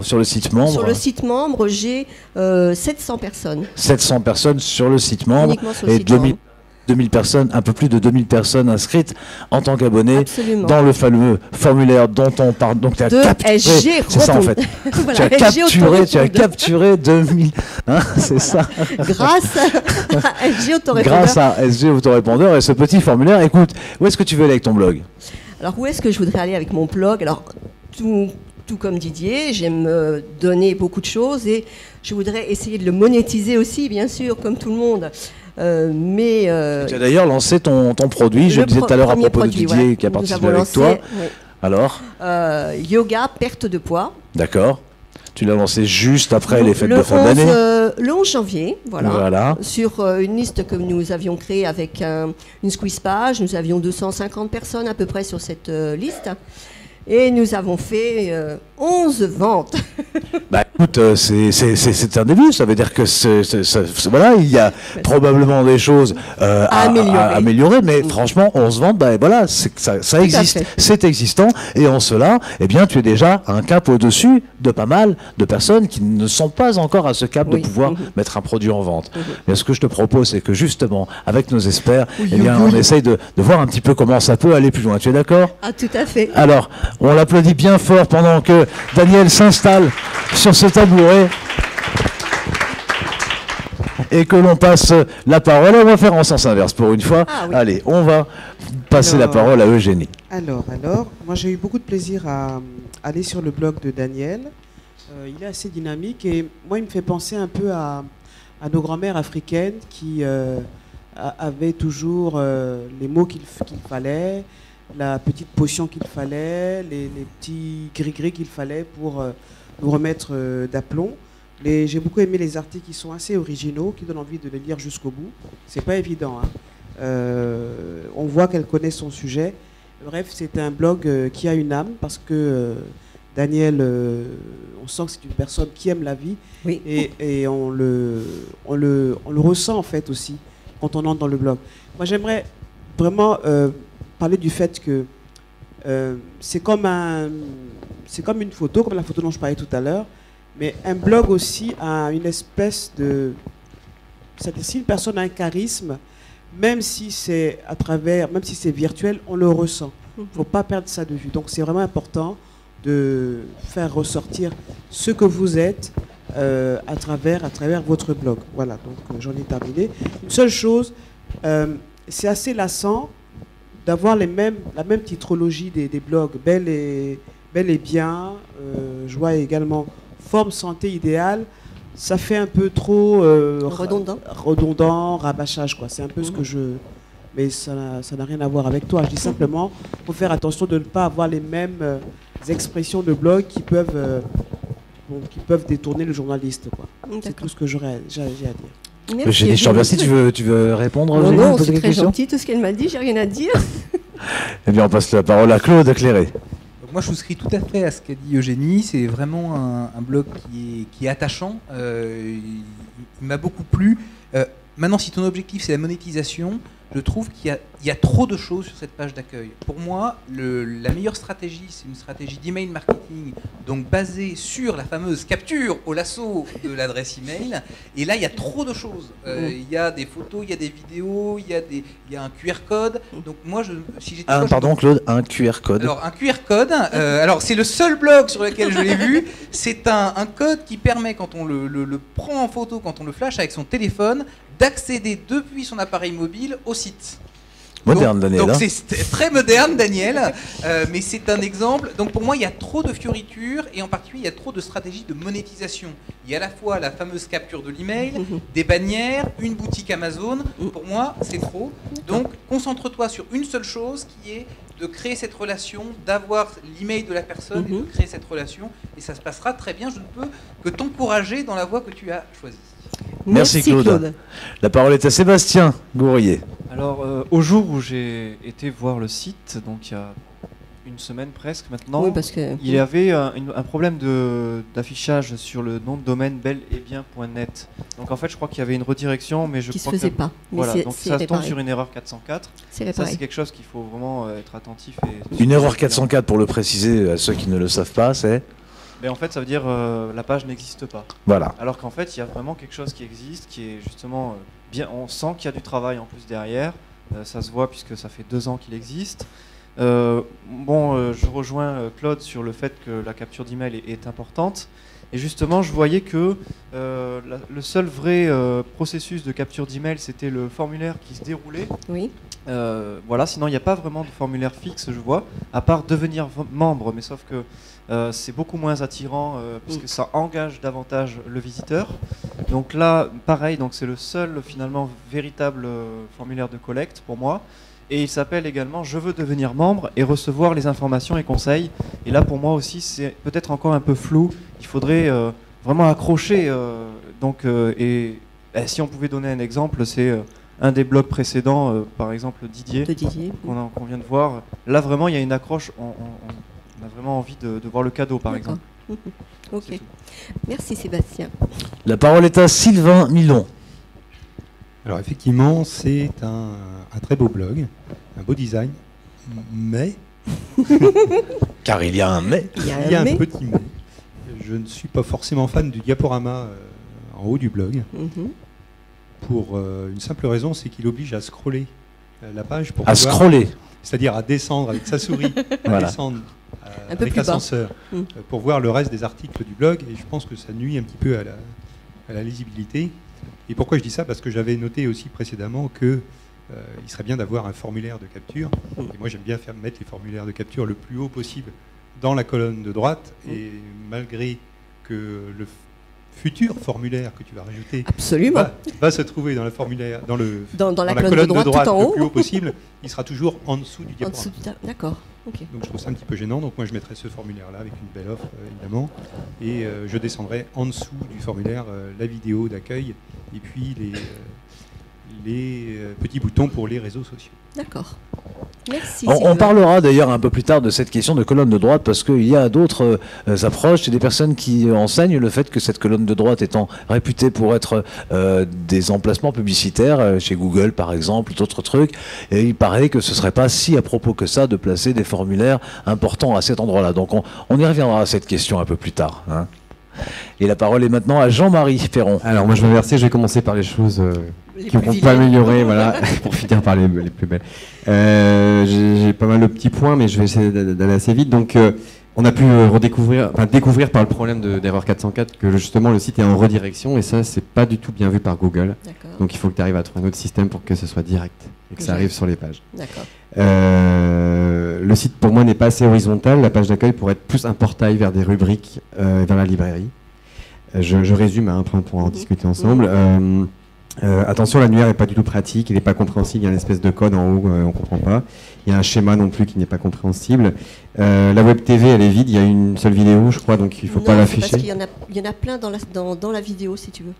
sur le site membre. Sur le site membre, j'ai 700 personnes. 700 personnes sur le site membre. Uniquement sur le site membre. 2000 personnes, un peu plus de 2000 personnes inscrites en tant qu'abonnés dans le fameux formulaire dont on parle. Donc tu as capturé, c'est ça en fait. Voilà, tu as capturé 2000, hein, c'est ça. Grâce à SG Autorépondeur. Grâce à SG Autorépondeur et ce petit formulaire. Écoute, où est-ce que tu veux aller avec ton blog? Alors où est-ce que je voudrais aller avec mon blog? Alors tout comme Didier, j'aime donner beaucoup de choses et je voudrais essayer de le monétiser aussi, bien sûr, comme tout le monde. Tu as d'ailleurs lancé ton produit, je le disais tout à l'heure à propos de Didier qui a participé avec toi. Oui. Alors yoga, perte de poids. D'accord. Tu l'as lancé juste après les fêtes de fin d'année. Le 11 janvier, voilà. Sur une liste que nous avions créée avec une squeeze page. Nous avions 250 personnes à peu près sur cette liste. Et nous avons fait 11 ventes. Bah écoute, c'est un début, ça veut dire que voilà, il y a probablement des choses à améliorer, mais franchement, 11 ventes, bah voilà, ça existe, c'est existant, et en cela, eh bien, tu es déjà un cap au-dessus de pas mal de personnes qui ne sont pas encore à ce cap de pouvoir mettre un produit en vente. Mais ce que je te propose, c'est que justement, avec nos experts, eh bien, on essaye de voir un petit peu comment ça peut aller plus loin. Tu es d'accord? Ah, tout à fait. Alors, on l'applaudit bien fort pendant que Daniel s'installe sur ce tabouret et que l'on passe la parole. On va faire en sens inverse pour une fois. Ah, oui. Allez, on va passer la parole à Eugénie. Alors, moi j'ai eu beaucoup de plaisir à aller sur le blog de Daniel. Il est assez dynamique et moi il me fait penser un peu à nos grand-mères africaines qui avaient toujours les mots qu'il fallait, la petite potion qu'il fallait, les petits gris-gris qu'il fallait pour nous remettre d'aplomb. J'ai beaucoup aimé les articles qui sont assez originaux, qui donnent envie de les lire jusqu'au bout. C'est pas évident, hein. On voit qu'elle connaît son sujet. Bref, c'est un blog qui a une âme parce que Daniel, on sent que c'est une personne qui aime la vie, oui. et on le ressent en fait aussi quand on entre dans le blog. Moi, j'aimerais vraiment parler du fait que c'est comme une photo, comme la photo dont je parlais tout à l'heure, mais un blog aussi a une espèce de... Si une personne a un charisme, même si c'est même si c'est virtuel, on le ressent. Il ne faut pas perdre ça de vue. Donc c'est vraiment important de faire ressortir ce que vous êtes à travers votre blog. Voilà, donc j'en ai terminé. Une seule chose, c'est assez lassant d'avoir la même titrologie des blogs, Belle et Bien, je vois également Forme Santé Idéale. Ça fait un peu trop redondant, rabâchage, quoi. C'est un peu ce que je... Mais ça n'a rien à voir avec toi. Je dis simplement, il faut faire attention de ne pas avoir les mêmes expressions de blog qui peuvent détourner le journaliste, quoi. C'est tout ce que j'ai à dire. Merci. Eugénie, je te remercie. Tu veux répondre? Non, c'est très gentil tout ce qu'elle m'a dit, j'ai rien à dire. Eh bien, on passe la parole à Claude Cléré. Moi, je souscris tout à fait à ce qu'a dit Eugénie. C'est vraiment un blog qui est attachant. Il m'a beaucoup plu. Maintenant, si ton objectif, c'est la monétisation, je trouve qu'il y a trop de choses sur cette page d'accueil. Pour moi, la meilleure stratégie, c'est une stratégie d'email marketing, donc basée sur la fameuse capture au lasso de l'adresse email. Et là, il y a trop de choses. Il y a des photos, il y a des vidéos, il y a un QR code. Donc moi, si j'étais Claude, un QR code. Alors, un QR code, alors c'est le seul blog sur lequel je l'ai vu. C'est un code qui permet, quand on le prend en photo, quand on le flash avec son téléphone, d'accéder depuis son appareil mobile au site. Moderne, Daniel. Donc c'est très moderne, Daniel, mais c'est un exemple. Donc pour moi, il y a trop de fioritures et en particulier, il y a trop de stratégies de monétisation. Il y a à la fois la fameuse capture de l'email, des bannières, une boutique Amazon. Pour moi, c'est trop. Donc concentre-toi sur une seule chose qui est de créer cette relation, d'avoir l'email de la personne et de créer cette relation. Et ça se passera très bien. Je ne peux que t'encourager dans la voie que tu as choisie. Merci Claude. La parole est à Sébastien Gourrier. Alors, au jour où j'ai été voir le site, donc il y a une semaine presque maintenant, il y avait un problème d'affichage sur le nom de domaine belletbien.net. Donc en fait, je crois qu'il y avait une redirection, mais je crois que ça se faisait pas. Voilà, donc ça tombe sur une erreur 404. Ça, c'est quelque chose qu'il faut vraiment être attentif. Une erreur 404, pour le préciser à ceux qui ne le savent pas, c'est... Mais en fait, ça veut dire la page n'existe pas. Voilà. Alors qu'en fait, il y a vraiment quelque chose qui existe, qui est justement bien. On sent qu'il y a du travail en plus derrière. Ça se voit puisque ça fait 2 ans qu'il existe. Je rejoins Claude sur le fait que la capture d'email est importante. Et justement, je voyais que le seul vrai processus de capture d'email, c'était le formulaire qui se déroulait. Oui. Voilà. Sinon, il n'y a pas vraiment de formulaire fixe, je vois, à part devenir membre. Mais sauf que c'est beaucoup moins attirant puisque ça engage davantage le visiteur. Donc là, pareil, donc c'est le seul finalement véritable formulaire de collecte pour moi. Et il s'appelle également « Je veux devenir membre et recevoir les informations et conseils ». Et là, pour moi aussi, c'est peut-être encore un peu flou. Il faudrait vraiment accrocher. Si on pouvait donner un exemple, c'est un des blogs précédents, par exemple Didier, qu'on vient de voir. Là, vraiment, il y a une accroche. On a vraiment envie de voir le cadeau, par exemple. Ok. Merci Sébastien. La parole est à Sylvain Milon. Alors effectivement, c'est un très beau blog, un beau design, mais... Car il y a un mais. Il y a un petit mais. Je ne suis pas forcément fan du diaporama en haut du blog, pour une simple raison, c'est qu'il oblige à scroller la page pour pouvoir, scroller, c'est-à-dire à descendre avec sa souris, à descendre avec l'ascenseur, pour voir le reste des articles du blog, et je pense que ça nuit un petit peu à la lisibilité. Et pourquoi je dis ça? Parce que j'avais noté aussi précédemment que il serait bien d'avoir un formulaire de capture. Et moi, j'aime bien mettre les formulaires de capture le plus haut possible dans la colonne de droite. Et malgré que le futur formulaire que tu vas rajouter va se trouver dans, dans la colonne de droite le plus haut possible, il sera toujours en dessous du diaporama. D'accord. Okay. Donc je trouve ça un petit peu gênant. Donc moi, je mettrai ce formulaire-là avec une belle offre, évidemment. Et je descendrai en dessous du formulaire la vidéo d'accueil et puis les petits boutons pour les réseaux sociaux. D'accord. Merci. On parlera d'ailleurs un peu plus tard de cette question de colonne de droite, parce qu'il y a d'autres approches. C'est des personnes qui enseignent le fait que cette colonne de droite étant réputée pour être des emplacements publicitaires, chez Google par exemple, d'autres trucs, et il paraît que ce ne serait pas si à propos que ça de placer des formulaires importants à cet endroit-là. Donc on y reviendra à cette question un peu plus tard. Hein. Et la parole est maintenant à Jean-Marie Ferron. Alors moi je vais verser, je vais commencer par les choses qui ne vont pas améliorer, voilà, pour finir par les plus belles. J'ai pas mal de petits points, mais je vais essayer d'aller assez vite. Donc On a pu découvrir par le problème d'erreur 404 que justement le site est en redirection et ça c'est pas du tout bien vu par Google. Donc il faut que tu arrives à trouver un autre système pour que ce soit direct et que ça arrive sur les pages. Le site pour moi n'est pas assez horizontal, la page d'accueil pourrait être plus un portail vers des rubriques vers la librairie. Je résume après on pourra en discuter ensemble. Attention, l'annuaire n'est pas du tout pratique, il n'est pas compréhensible, il y a une espèce de code en haut, on ne comprend pas. Il y a un schéma non plus qui n'est pas compréhensible. La web TV, elle est vide, il y a une seule vidéo, je crois, donc il ne faut pas l'afficher. Parce qu'il y en a plein dans la vidéo, si tu veux.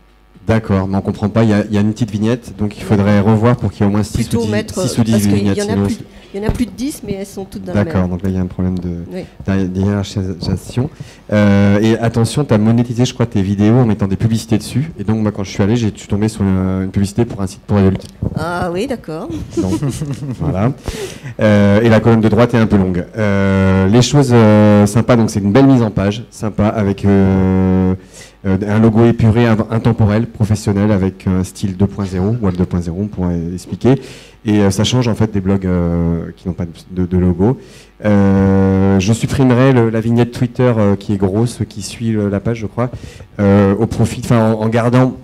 D'accord, mais on ne comprend pas, il y a une petite vignette, donc il faudrait revoir pour qu'il y ait au moins 6 ou 10 vignettes. Il y en a plus de 10, mais elles sont toutes dans la même. D'accord, donc là il y a un problème de hiérarchisation. Et attention, tu as monétisé, je crois, tes vidéos en mettant des publicités dessus. Et donc moi quand je suis allé, je suis tombé sur une publicité pour un site pour adultes. Ah oui, d'accord. Donc, voilà. Et la colonne de droite est un peu longue. Les choses sympas, donc c'est une belle mise en page, sympa, avec un logo épuré, intemporel, professionnel, avec un style 2.0, web 2.0, on pourrait expliquer. Et ça change en fait des blogs qui n'ont pas de logo. Je supprimerai la vignette Twitter qui est grosse, qui suit la page, je crois, au profit, en gardant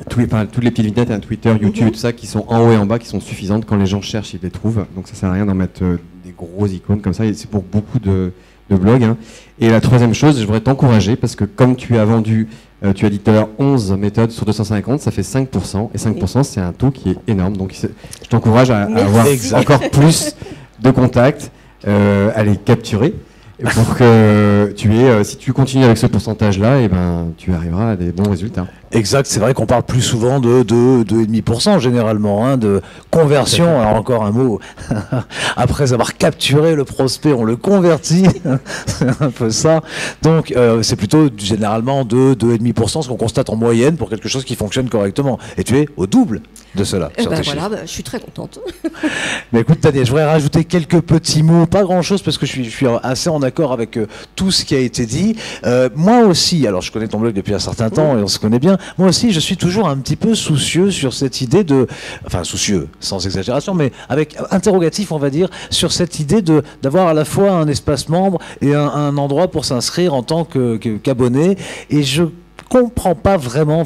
toutes les petites vignettes, Twitter, YouTube et tout ça, qui sont en haut et en bas, qui sont suffisantes. Quand les gens cherchent, ils les trouvent. Donc ça sert à rien d'en mettre des gros icônes comme ça. Et c'est pour beaucoup de blogs. Hein. Et la troisième chose, je voudrais t'encourager, parce que comme tu as vendu, tu as dit tout à l'heure 11 méthodes sur 250, ça fait 5%. Et 5%, c'est un taux qui est énorme. Donc je t'encourage à avoir encore plus de contacts, à les capturer. Pour que si tu continues avec ce pourcentage-là, et ben, tu arriveras à des bons résultats. Exact, c'est vrai qu'on parle plus souvent de 2,5% généralement, hein, de conversion. Alors encore un mot, après avoir capturé le prospect, on le convertit, c'est un peu ça. Donc c'est plutôt généralement de 2,5%, ce qu'on constate en moyenne pour quelque chose qui fonctionne correctement. Et tu es au double de cela. Je suis très contente. Mais écoute Daniel, je voudrais rajouter quelques petits mots, pas grand-chose parce que je suis assez en accord avec tout ce qui a été dit. Moi aussi, alors je connais ton blog depuis un certain temps et on se connaît bien, moi aussi je suis toujours un petit peu soucieux sur cette idée soucieux, sans exagération, mais avec interrogatif on va dire, sur cette idée d'avoir à la fois un espace membre et un endroit pour s'inscrire en tant qu'abonné, et je comprends pas vraiment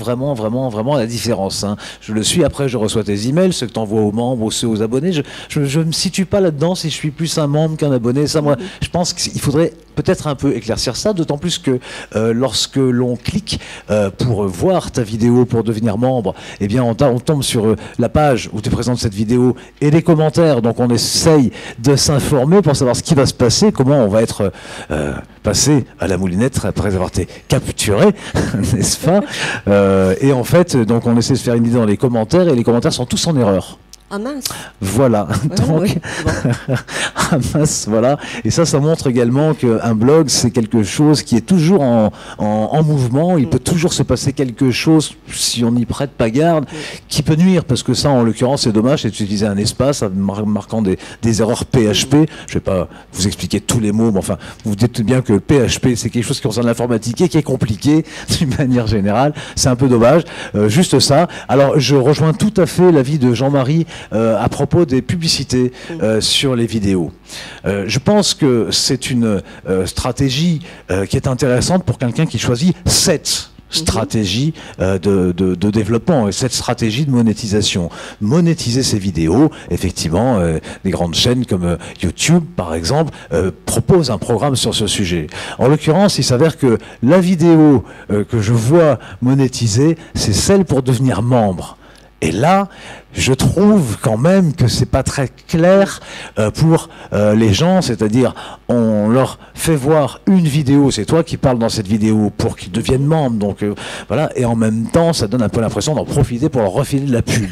la différence. Hein. Je le suis, après je reçois tes emails, ceux que tu envoies aux membres ou ceux aux abonnés. Je me situe pas là-dedans si je suis plus un membre qu'un abonné. Ça, moi, je pense qu'il faudrait peut-être un peu éclaircir ça, d'autant plus que lorsque l'on clique pour voir ta vidéo, pour devenir membre, eh bien on tombe sur la page où tu présentes cette vidéo et les commentaires. Donc on essaye de s'informer pour savoir ce qui va se passer, comment on va être passé à la moulinette après avoir été capturé, n'est-ce pas? Et en fait, donc on essaie de se faire une idée dans les commentaires, et les commentaires sont tous en erreur. Ah mince. Voilà, donc, oui. Ah mince, voilà. Et ça montre également qu'un blog, c'est quelque chose qui est toujours en mouvement. Il peut toujours se passer quelque chose, si on n'y prête pas garde, qui peut nuire, parce que ça, en l'occurrence, c'est dommage, c'est d'utiliser un espace marquant des erreurs PHP. Je vais pas vous expliquer tous les mots, mais enfin, vous dites bien que le PHP, c'est quelque chose qui concerne l'informatique et qui est compliqué, d'une manière générale. C'est un peu dommage. Juste ça. Alors, je rejoins tout à fait l'avis de Jean-Marie à propos des publicités sur les vidéos. Je pense que c'est une stratégie qui est intéressante pour quelqu'un qui choisit cette stratégie de développement et cette stratégie de monétisation. Monétiser ses vidéos, effectivement, des grandes chaînes comme YouTube, par exemple, proposent un programme sur ce sujet. En l'occurrence, il s'avère que la vidéo que je vois monétiser, c'est celle pour devenir membre. Et là, je trouve quand même que c'est pas très clair pour les gens, c'est-à-dire on leur fait voir une vidéo, c'est toi qui parles dans cette vidéo pour qu'ils deviennent membres, donc voilà, et en même temps, ça donne un peu l'impression d'en profiter pour leur refiler de la pub.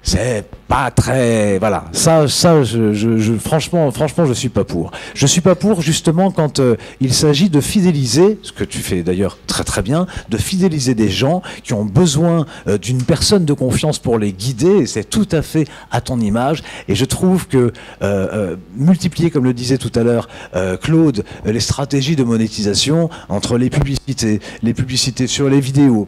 C'est pas très... Voilà, ça franchement, je suis pas pour. Je suis pas pour, justement, quand il s'agit de fidéliser, ce que tu fais d'ailleurs très très bien, de fidéliser des gens qui ont besoin d'une personne de confiance pour les guider, et c'est tout à fait à ton image. Et je trouve que multiplier, comme le disait tout à l'heure Claude, les stratégies de monétisation entre les publicités sur les vidéos,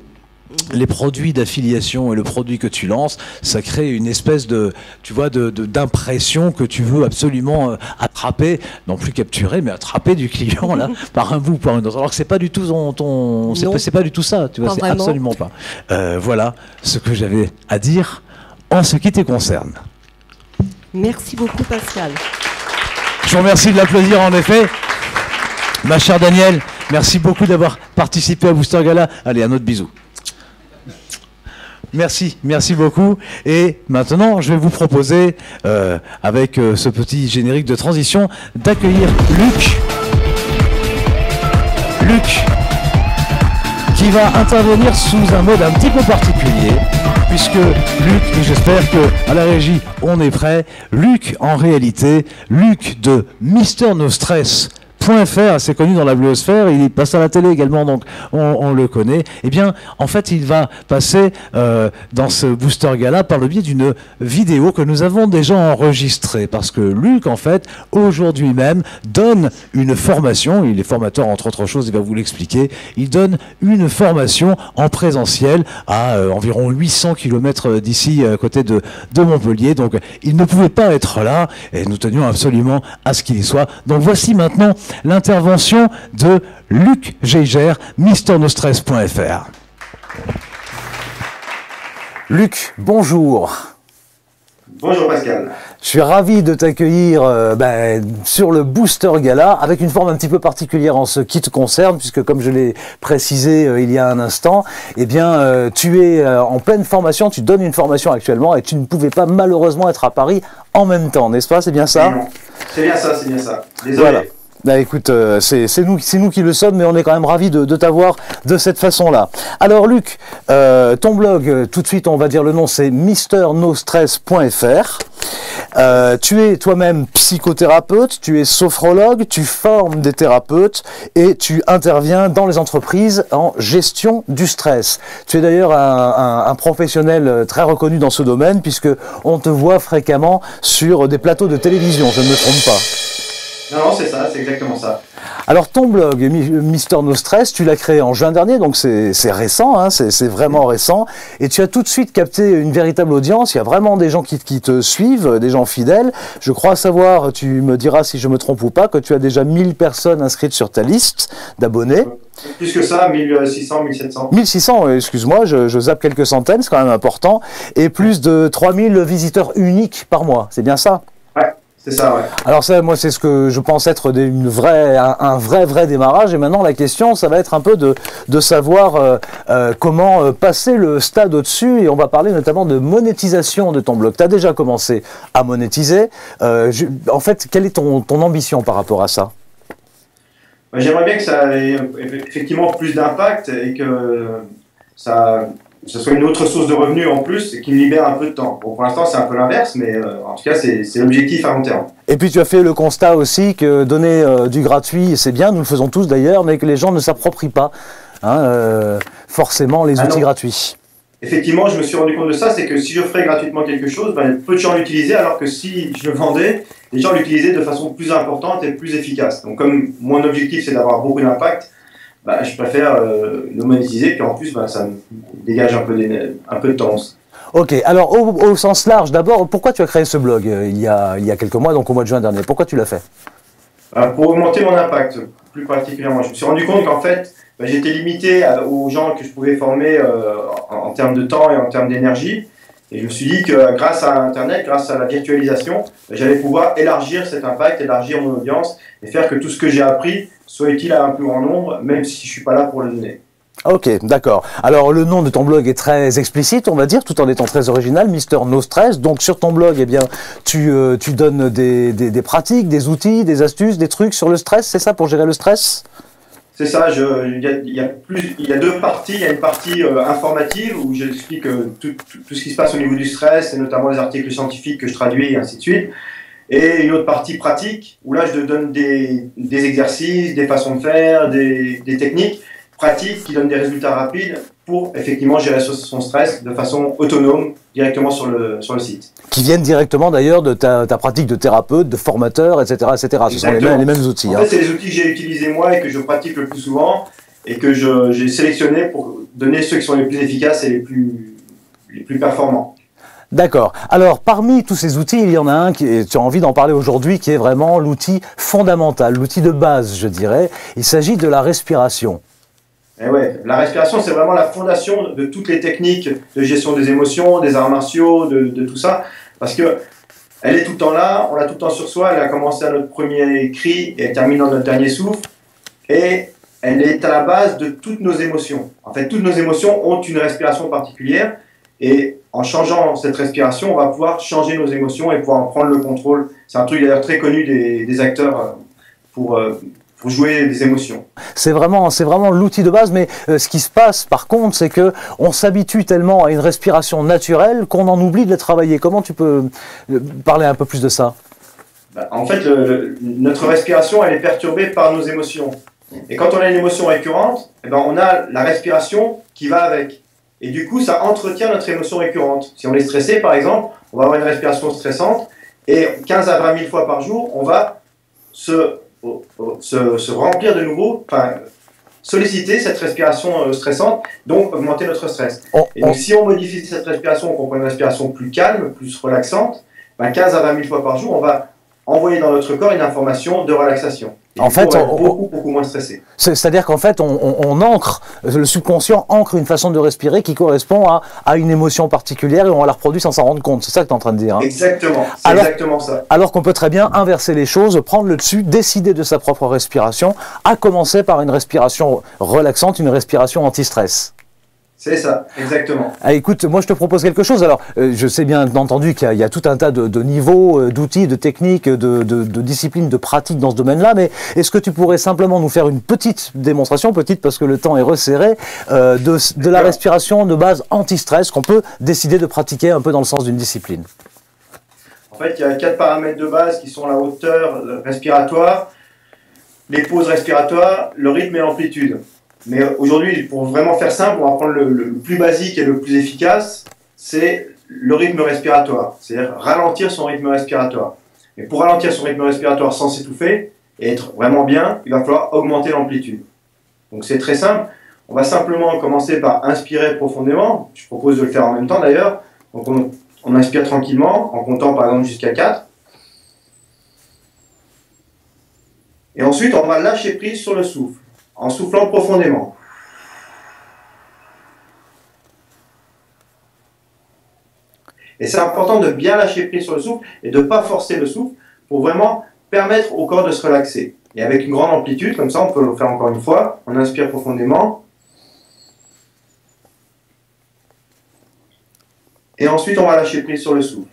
les produits d'affiliation et le produit que tu lances, ça crée une espèce de, tu vois, d'impression que tu veux absolument attraper, non plus capturer, mais attraper du client là, par un bout ou par un autre. Alors que c'est pas du tout c'est pas du tout ça, tu vois, c'est absolument pas. Voilà ce que j'avais à dire en ce qui te concerne. Merci beaucoup, Pascal. Je vous remercie de l'applaudir en effet. Ma chère Danielle, merci beaucoup d'avoir participé à Booster Gala. Allez, un autre bisou. Merci, merci beaucoup. Et maintenant, je vais vous proposer, avec ce petit générique de transition, d'accueillir Luc. Luc, qui va intervenir sous un mode un petit peu particulier, puisque Luc, et j'espère qu'à la régie, on est prêt. Luc, en réalité, Luc de Mister No Stress. .fr, c'est connu dans la blogosphère, il passe à la télé également, donc on le connaît. Eh bien, en fait, il va passer dans ce Booster Gala par le biais d'une vidéo que nous avons déjà enregistrée, parce que Luc, en fait, aujourd'hui même, donne une formation, il est formateur entre autres choses, il va vous l'expliquer, il donne une formation en présentiel à environ 800 km d'ici, à côté de Montpellier, donc il ne pouvait pas être là, et nous tenions absolument à ce qu'il y soit. Donc voici maintenant l'intervention de Luc Geiger, MrNoStress.fr. Luc, bonjour. Bonjour Pascal. Je suis ravi de t'accueillir sur le Booster Gala, avec une forme un petit peu particulière en ce qui te concerne, puisque comme je l'ai précisé il y a un instant, eh bien, tu es en pleine formation, tu donnes une formation actuellement, et tu ne pouvais pas malheureusement être à Paris en même temps, n'est-ce pas? C'est bien ça? C'est bien ça, c'est bien ça. Désolé. Voilà. Bah écoute, c'est nous qui le sommes, mais on est quand même ravis de t'avoir de cette façon-là. Alors Luc, ton blog, tout de suite on va dire le nom, c'est MrNoStress.fr. Tu es toi-même psychothérapeute, tu es sophrologue, tu formes des thérapeutes et tu interviens dans les entreprises en gestion du stress. Tu es d'ailleurs un professionnel très reconnu dans ce domaine, puisque on te voit fréquemment sur des plateaux de télévision, je ne me trompe pas. Non, c'est ça, c'est exactement ça. Alors ton blog, Mister No Stress, tu l'as créé en juin dernier, donc c'est récent, hein, c'est vraiment récent, et tu as tout de suite capté une véritable audience, il y a vraiment des gens qui te suivent, des gens fidèles. Je crois savoir, tu me diras si je me trompe ou pas, que tu as déjà 1000 personnes inscrites sur ta liste d'abonnés. Plus que ça, 1600, 1700. 1600, excuse-moi, je zappe quelques centaines, c'est quand même important, et plus de 3000 visiteurs uniques par mois, c'est bien ça? Ouais. C'est ça, ouais. Alors ça, moi, c'est ce que je pense être un vrai démarrage. Et maintenant, la question, ça va être un peu de savoir comment passer le stade au-dessus. Et on va parler notamment de monétisation de ton blog. Tu as déjà commencé à monétiser. En fait, quelle est ton ambition par rapport à ça? J'aimerais bien que ça ait effectivement plus d'impact et que ça soit une autre source de revenus en plus et qui me libère un peu de temps. Bon, pour l'instant, c'est un peu l'inverse, mais en tout cas, c'est l'objectif à long terme. Et puis, tu as fait le constat aussi que donner du gratuit, c'est bien, nous le faisons tous d'ailleurs, mais que les gens ne s'approprient pas forcément les outils gratuits. Effectivement, je me suis rendu compte de ça, c'est que si j'offrais gratuitement quelque chose, peu de gens l'utilisaient, alors que si je le vendais, les gens l'utilisaient de façon plus importante et plus efficace. Donc, comme mon objectif, c'est d'avoir beaucoup d'impact, je préfère le monétiser, puis en plus, ça me dégage un peu de temps. Ok, alors au sens large, d'abord, pourquoi tu as créé ce blog il y a quelques mois, donc au mois de juin dernier? Pourquoi tu l'as fait? Pour augmenter mon impact, plus particulièrement. Je me suis rendu compte qu'en fait, j'étais limité aux gens que je pouvais former en termes de temps et en termes d'énergie. Et je me suis dit que grâce à Internet, grâce à la virtualisation, j'allais pouvoir élargir cet impact, élargir mon audience et faire que tout ce que j'ai appris soit utile à un plus grand nombre, même si je ne suis pas là pour le donner. Ok, d'accord. Alors le nom de ton blog est très explicite, on va dire, tout en étant très original, Mister No Stress. Donc sur ton blog, eh bien, tu donnes des pratiques, des outils, des astuces, des trucs sur le stress, c'est ça, pour gérer le stress? C'est ça, il y a deux parties. Il y a une partie informative où j'explique tout ce qui se passe au niveau du stress, et notamment les articles scientifiques que je traduis et ainsi de suite. Et une autre partie pratique où là je donne des exercices, des façons de faire, des techniques pratiques qui donnent des résultats rapides pour effectivement gérer son stress de façon autonome directement sur le site. Qui viennent directement d'ailleurs de ta pratique de thérapeute, de formateur, etc. etc. Ce sont les mêmes outils. En fait, c'est les outils que j'ai utilisés moi et que je pratique le plus souvent. et que j'ai sélectionné pour donner ceux qui sont les plus efficaces et les plus performants. D'accord. Alors, parmi tous ces outils, il y en a un qui tu as envie d'en parler aujourd'hui, qui est vraiment l'outil fondamental, l'outil de base, je dirais. Il s'agit de la respiration. Et ouais, la respiration, c'est vraiment la fondation de toutes les techniques de gestion des émotions, des arts martiaux, de tout ça, parce que elle est tout le temps là, on l'a tout le temps sur soi, elle a commencé à notre premier cri et elle termine dans notre dernier souffle, et elle est à la base de toutes nos émotions. En fait, toutes nos émotions ont une respiration particulière, et en changeant cette respiration, on va pouvoir changer nos émotions et pouvoir en prendre le contrôle. C'est un truc d'ailleurs très connu des acteurs pour jouer des émotions. C'est vraiment l'outil de base, mais ce qui se passe par contre, c'est que on s'habitue tellement à une respiration naturelle qu'on en oublie de la travailler. Comment tu peux parler un peu plus de ça? En fait, notre respiration, elle est perturbée par nos émotions. Et quand on a une émotion récurrente, eh ben, on a la respiration qui va avec. Et du coup, ça entretient notre émotion récurrente. Si on est stressé, par exemple, on va avoir une respiration stressante, et 15 à 20 000 fois par jour, on va se remplir de nouveau, enfin, solliciter cette respiration stressante, donc augmenter notre stress. Et donc, si on modifie cette respiration, qu'on prend une respiration plus calme, plus relaxante, ben 15 à 20 000 fois par jour, on va envoyer dans notre corps une information de relaxation. Et en fait, on est beaucoup moins stressé. C'est-à-dire qu'en fait, on ancre, le subconscient ancre une façon de respirer qui correspond à une émotion particulière et on la reproduit sans s'en rendre compte. C'est ça que tu es en train de dire. Hein. Exactement, c'est exactement ça. Alors qu'on peut très bien inverser les choses, prendre le dessus, décider de sa propre respiration, à commencer par une respiration relaxante, une respiration anti-stress. C'est ça, exactement. Ah, écoute, moi je te propose quelque chose. Alors, je sais bien entendu qu'il y a tout un tas de niveaux, d'outils, de techniques, de disciplines, de pratiques dans ce domaine-là, mais est-ce que tu pourrais simplement nous faire une petite démonstration, petite parce que le temps est resserré, de la respiration de base anti-stress qu'on peut décider de pratiquer un peu dans le sens d'une discipline? En fait, il y a 4 paramètres de base qui sont la hauteur respiratoire, les pauses respiratoires, le rythme et l'amplitude. Mais aujourd'hui, pour vraiment faire simple, on va prendre le plus basique et le plus efficace, c'est le rythme respiratoire, c'est-à-dire ralentir son rythme respiratoire. Et pour ralentir son rythme respiratoire sans s'étouffer et être vraiment bien, il va falloir augmenter l'amplitude. Donc c'est très simple, on va simplement commencer par inspirer profondément, je propose de le faire en même temps d'ailleurs, donc on inspire tranquillement en comptant par exemple jusqu'à 4. Et ensuite on va lâcher prise sur le souffle, en soufflant profondément. Et c'est important de bien lâcher prise sur le souffle et de ne pas forcer le souffle pour vraiment permettre au corps de se relaxer. Et avec une grande amplitude, comme ça on peut le faire encore une fois, on inspire profondément. Et ensuite on va lâcher prise sur le souffle.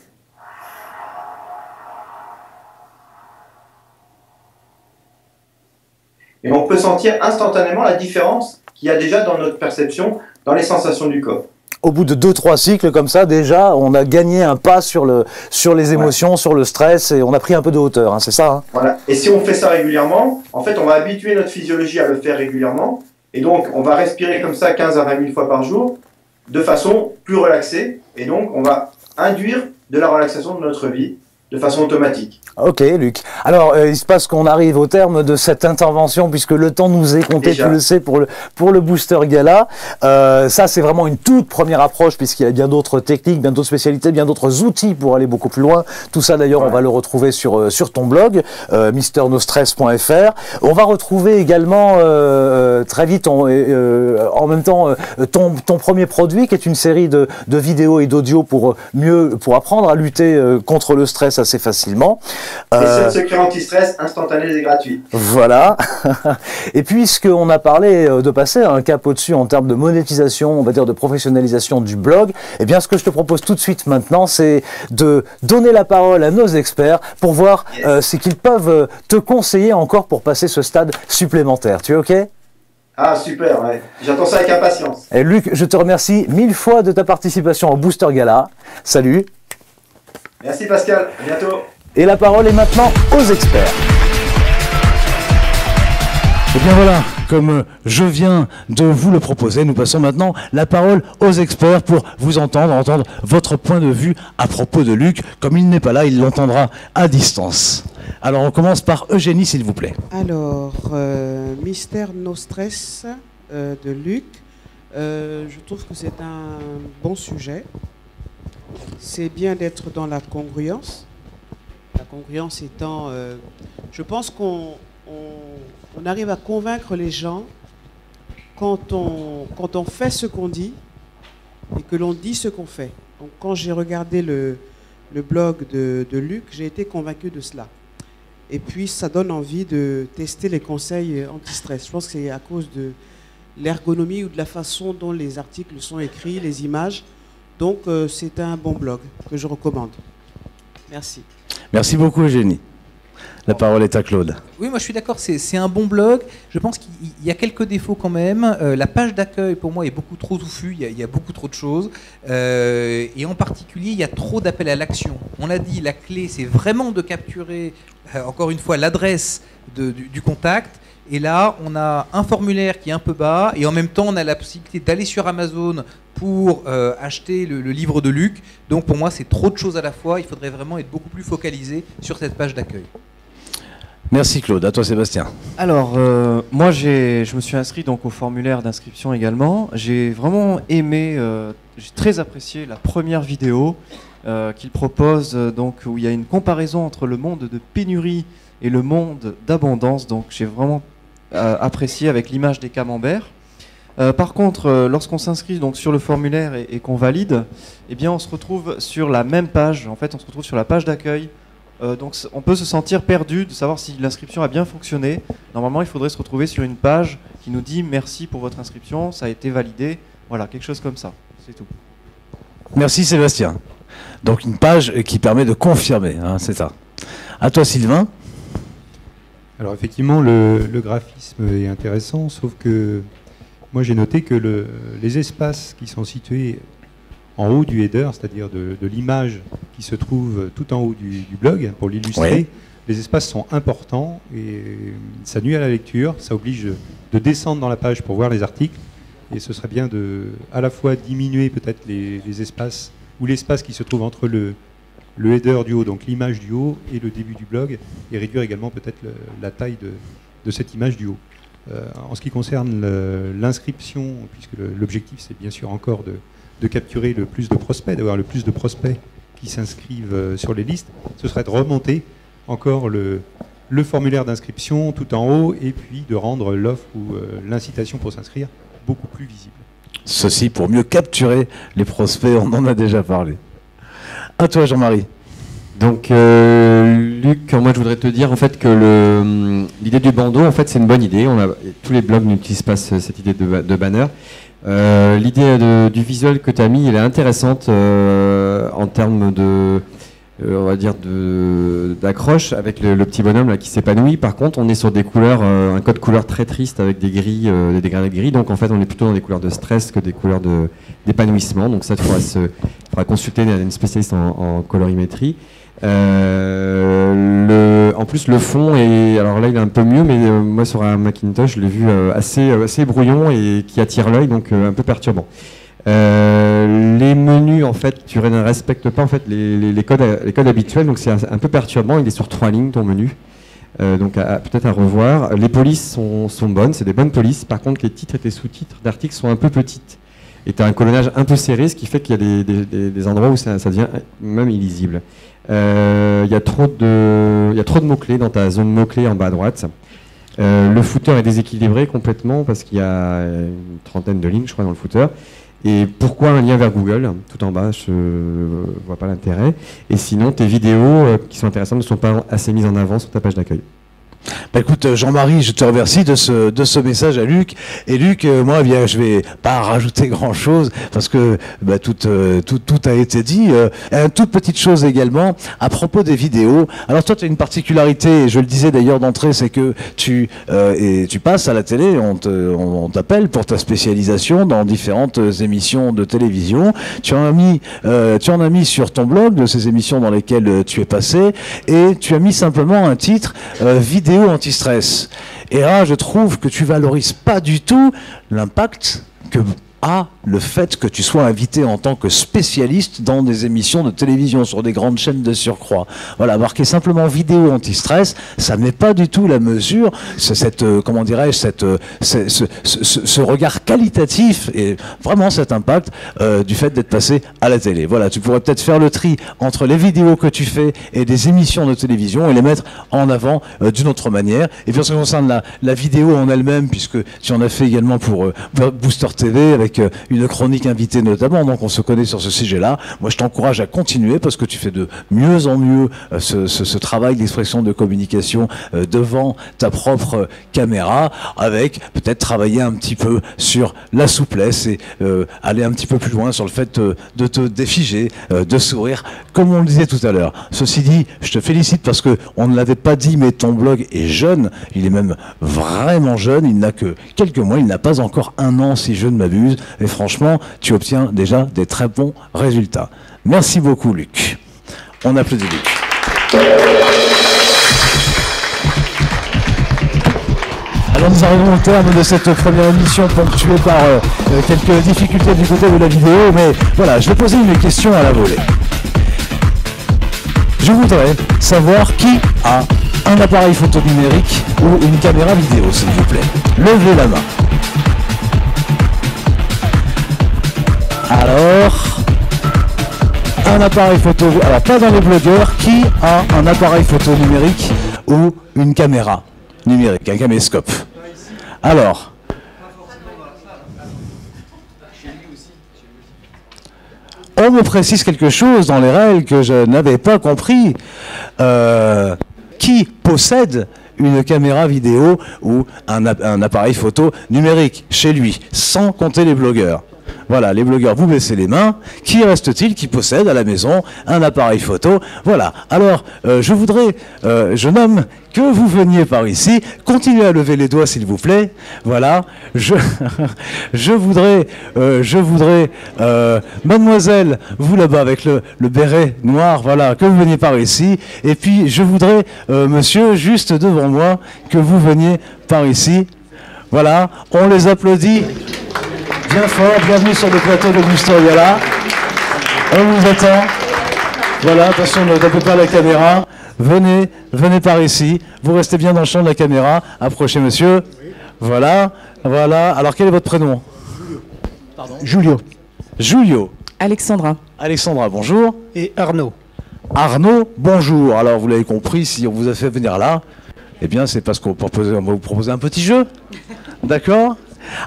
Et on peut sentir instantanément la différence qu'il y a déjà dans notre perception, dans les sensations du corps. Au bout de 2-3 cycles comme ça, déjà, on a gagné un pas sur les émotions, sur le stress, et on a pris un peu de hauteur, hein, c'est ça hein? Voilà. Et si on fait ça régulièrement, en fait, on va habituer notre physiologie à le faire régulièrement, et donc on va respirer comme ça 15 à 20 000 fois par jour, de façon plus relaxée, et donc on va induire de la relaxation de notre vie, de façon automatique. Ok, Luc. Alors, il se passe qu'on arrive au terme de cette intervention, puisque le temps nous est compté, déjà. Tu le sais, pour le Booster Gala. Ça, c'est vraiment une toute première approche, puisqu'il y a bien d'autres techniques, bien d'autres spécialités, bien d'autres outils pour aller beaucoup plus loin. Tout ça, d'ailleurs, on va le retrouver sur ton blog, mrnostress.fr. On va retrouver également, très vite, en même temps, ton premier produit, qui est une série de vidéos et d'audio pour apprendre à lutter contre le stress assez facilement. Les 7 secrets anti-stress instantanés et gratuits. Voilà. Et puisqu'on a parlé de passer à un cap au-dessus en termes de monétisation, on va dire de professionnalisation du blog, eh bien ce que je te propose tout de suite maintenant, c'est de donner la parole à nos experts pour voir ce qu'ils peuvent te conseiller encore pour passer ce stade supplémentaire. Tu es OK ? Ah super, ouais. J'attends ça avec impatience. Et Luc, je te remercie 1000 fois de ta participation au Booster Gala. Salut. Merci Pascal, à bientôt. Et la parole est maintenant aux experts. Et bien voilà, comme je viens de vous le proposer, nous passons maintenant la parole aux experts pour vous entendre votre point de vue à propos de Luc. Comme il n'est pas là, il l'entendra à distance. Alors on commence par Eugénie, s'il vous plaît. Alors, Mr No Stress, de Luc. Je trouve que c'est un bon sujet. C'est bien d'être dans la congruence. La congruence étant, je pense qu'on arrive à convaincre les gens quand on fait ce qu'on dit et que l'on dit ce qu'on fait. Donc quand j'ai regardé le blog de Luc, j'ai été convaincu de cela. Et puis ça donne envie de tester les conseils anti-stress. Je pense que c'est à cause de l'ergonomie ou de la façon dont les articles sont écrits, les images. Donc c'est un bon blog que je recommande. Merci. Merci beaucoup Eugénie. La parole est à Claude. Oui, moi je suis d'accord, c'est un bon blog. Je pense qu'il y a quelques défauts quand même. La page d'accueil pour moi est beaucoup trop touffue, il y a beaucoup trop de choses. Et en particulier, il y a trop d'appels à l'action. On l'a dit, la clé c'est vraiment de capturer, encore une fois, l'adresse du contact. Et là, on a un formulaire qui est un peu bas, et en même temps, on a la possibilité d'aller sur Amazon pour acheter le livre de Luc. Donc pour moi, c'est trop de choses à la fois. Il faudrait vraiment être beaucoup plus focalisé sur cette page d'accueil. Merci Claude. À toi Sébastien. Alors, moi, je me suis inscrit donc au formulaire d'inscription également. J'ai vraiment aimé, j'ai très apprécié la première vidéo qu'il propose, donc où il y a une comparaison entre le monde de pénurie et le monde d'abondance. Donc j'ai vraiment apprécié avec l'image des camemberts. Par contre, lorsqu'on s'inscrit donc sur le formulaire et qu'on valide, eh bien on se retrouve sur la même page. En fait, on se retrouve sur la page d'accueil. Donc on peut se sentir perdu de savoir si l'inscription a bien fonctionné. Normalement, il faudrait se retrouver sur une page qui nous dit merci pour votre inscription, ça a été validé. Voilà, quelque chose comme ça. C'est tout. Merci Sébastien. Donc une page qui permet de confirmer, hein, c'est ça. À toi Sylvain. Alors effectivement, le graphisme est intéressant, sauf que moi j'ai noté que les espaces qui sont situés en haut du header, c'est-à-dire de l'image qui se trouve tout en haut du blog, pour l'illustrer, oui. Les espaces sont importants et ça nuit à la lecture, ça oblige de descendre dans la page pour voir les articles, et ce serait bien de à la fois diminuer peut-être les espaces, ou l'espace qui se trouve entre le header du haut, donc l'image du haut, et le début du blog, et réduire également peut-être la taille de cette image du haut. En ce qui concerne l'inscription, puisque l'objectif c'est bien sûr encore de capturer le plus de prospects, d'avoir le plus de prospects qui s'inscrivent sur les listes, ce serait de remonter encore le formulaire d'inscription tout en haut, et puis de rendre l'offre ou l'incitation pour s'inscrire beaucoup plus visible. Ceci pour mieux capturer les prospects, on en a déjà parlé. À toi Jean-Marie. Donc Luc, moi je voudrais te dire en fait que l'idée du bandeau, en fait c'est une bonne idée. Tous les blogs n'utilisent pas cette idée de banner. L'idée du visuel que tu as mis, elle est intéressante en termes de, on va dire d'accroche avec le petit bonhomme là qui s'épanouit. Par contre, on est sur des couleurs, un code couleur très triste avec des gris, des dégradés de gris. Donc en fait, on est plutôt dans des couleurs de stress que des couleurs d'épanouissement. Donc ça, il faudra consulter une spécialiste en colorimétrie. En plus le fond est, alors là il est un peu mieux, mais moi sur un Macintosh je l'ai vu assez brouillon et qui attire l'œil, donc un peu perturbant. Les menus en fait tu ne respectes pas en fait les codes habituels, donc c'est un peu perturbant. Il est sur 3 lignes ton menu, donc peut-être à revoir. Les polices sont bonnes, c'est des bonnes polices. Par contre les titres et les sous-titres d'articles sont un peu petites et tu as un colonnage un peu serré, ce qui fait qu'il y a des endroits où ça devient même illisible. Il y a trop de mots-clés dans ta zone mots-clés en bas à droite. Le footer est déséquilibré complètement parce qu'il y a une 30aine de lignes, je crois, dans le footer. Et pourquoi un lien vers Google tout en bas? Je vois pas l'intérêt. Et sinon, tes vidéos qui sont intéressantes ne sont pas assez mises en avant sur ta page d'accueil. Bah écoute Jean-Marie, je te remercie de ce message à Luc. Et Luc, moi bien, je vais pas rajouter grand chose parce que bah, tout a été dit. Une toute petite chose également à propos des vidéos. Alors toi tu as une particularité, et je le disais d'ailleurs d'entrée, c'est que tu passes à la télé, on t'appelle pour ta spécialisation dans différentes émissions de télévision. Tu en as mis sur ton blog de ces émissions dans lesquelles tu es passé, et tu as mis simplement un titre vidéo anti-stress. Et là, je trouve que tu valorises pas du tout l'impact que à le fait que tu sois invité en tant que spécialiste dans des émissions de télévision sur des grandes chaînes de surcroît. Voilà, marquer simplement vidéo anti-stress, ça n'est pas du tout la mesure, comment dirais-je, ce regard qualitatif et vraiment cet impact du fait d'être passé à la télé. Voilà, tu pourrais peut-être faire le tri entre les vidéos que tu fais et des émissions de télévision et les mettre en avant d'une autre manière. Et puis en ce qui concerne la vidéo en elle-même, puisque tu en as fait également pour Booster TV avec une chronique invitée notamment, donc on se connaît sur ce sujet-là. Moi, je t'encourage à continuer parce que tu fais de mieux en mieux ce travail d'expression de communication devant ta propre caméra, avec peut-être travailler un petit peu sur la souplesse et aller un petit peu plus loin sur le fait de te défiger, de sourire, comme on le disait tout à l'heure. Ceci dit, je te félicite parce que on ne l'avait pas dit, mais ton blog est jeune, il est même vraiment jeune, il n'a que quelques mois, il n'a pas encore 1 an si je ne m'abuse, et franchement, tu obtiens déjà des très bons résultats. Merci beaucoup, Luc. On applaudit Luc. Alors nous arrivons au terme de cette première émission ponctuée par quelques difficultés du côté de la vidéo, mais voilà, je vais poser une question à la volée. Je voudrais savoir qui a un appareil photo numérique ou une caméra vidéo, s'il vous plaît. Levez la main. Alors, un appareil photo, alors pas dans les blogueurs, qui a un appareil photo numérique ou une caméra numérique, un caméscope? Alors, on me précise quelque chose dans les règles que je n'avais pas compris. Qui possède une caméra vidéo ou un appareil photo numérique chez lui, sans compter les blogueurs? Voilà, les blogueurs, vous baissez les mains. Qui reste-t-il qui possède à la maison un appareil photo? Voilà. Alors, je voudrais, jeune homme, que vous veniez par ici. Continuez à lever les doigts, s'il vous plaît. Voilà. Je voudrais, mademoiselle, vous là-bas avec le béret noir, voilà, que vous veniez par ici. Et puis, je voudrais, monsieur, juste devant moi, que vous veniez par ici. Voilà. On les applaudit. Bien fort, bienvenue sur le plateau de Booster Gala. On vous attend. Voilà, attention, ne tapez pas la caméra. Venez par ici. Vous restez bien dans le champ de la caméra. Approchez, monsieur. Voilà, voilà. Alors, quel est votre prénom? Pardon. Julio. Julio. Alexandra. Alexandra, bonjour. Et Arnaud. Arnaud, bonjour. Alors, vous l'avez compris, si on vous a fait venir là, eh bien, c'est parce qu'on va vous proposer un petit jeu. D'accord?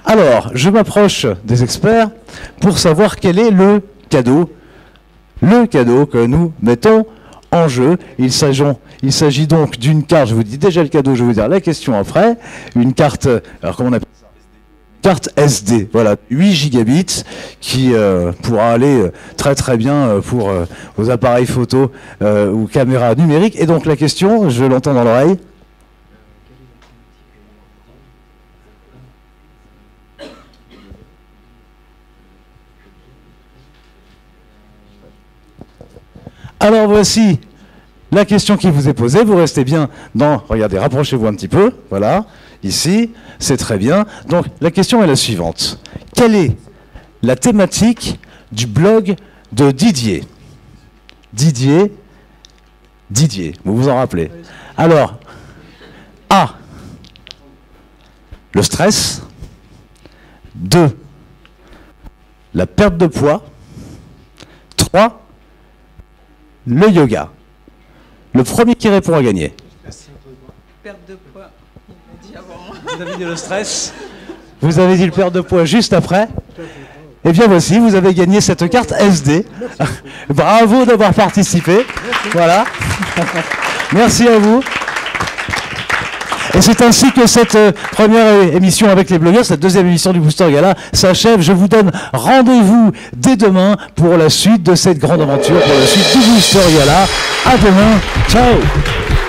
Alors, je m'approche des experts pour savoir quel est le cadeau que nous mettons en jeu. Il s'agit donc d'une carte, je vous dis déjà le cadeau, je vais vous dire la question après, une carte, alors comment on appelle ça? Carte SD, voilà, 8 gigabits qui pourra aller très très bien pour vos appareils photo ou caméras numériques. Et donc la question, je l'entends dans l'oreille. Alors voici la question qui vous est posée. Vous restez bien dans... Regardez, rapprochez-vous un petit peu. Voilà, ici, c'est très bien. Donc la question est la suivante. Quelle est la thématique du blog de Didier? Didier, vous vous en rappelez. Alors, A, le stress. 2, la perte de poids. 3, le yoga. Le premier qui répond à gagner. Perte de poids, il m'a dit avant. Vous avez dit le stress. Vous avez dit le perte de poids juste après. Et bien voici, vous avez gagné cette carte SD. Bravo d'avoir participé. Voilà. Merci à vous. Et c'est ainsi que cette première émission avec les blogueurs, cette deuxième émission du Booster Gala s'achève. Je vous donne rendez-vous dès demain pour la suite de cette grande aventure, pour la suite du Booster Gala. À demain. Ciao.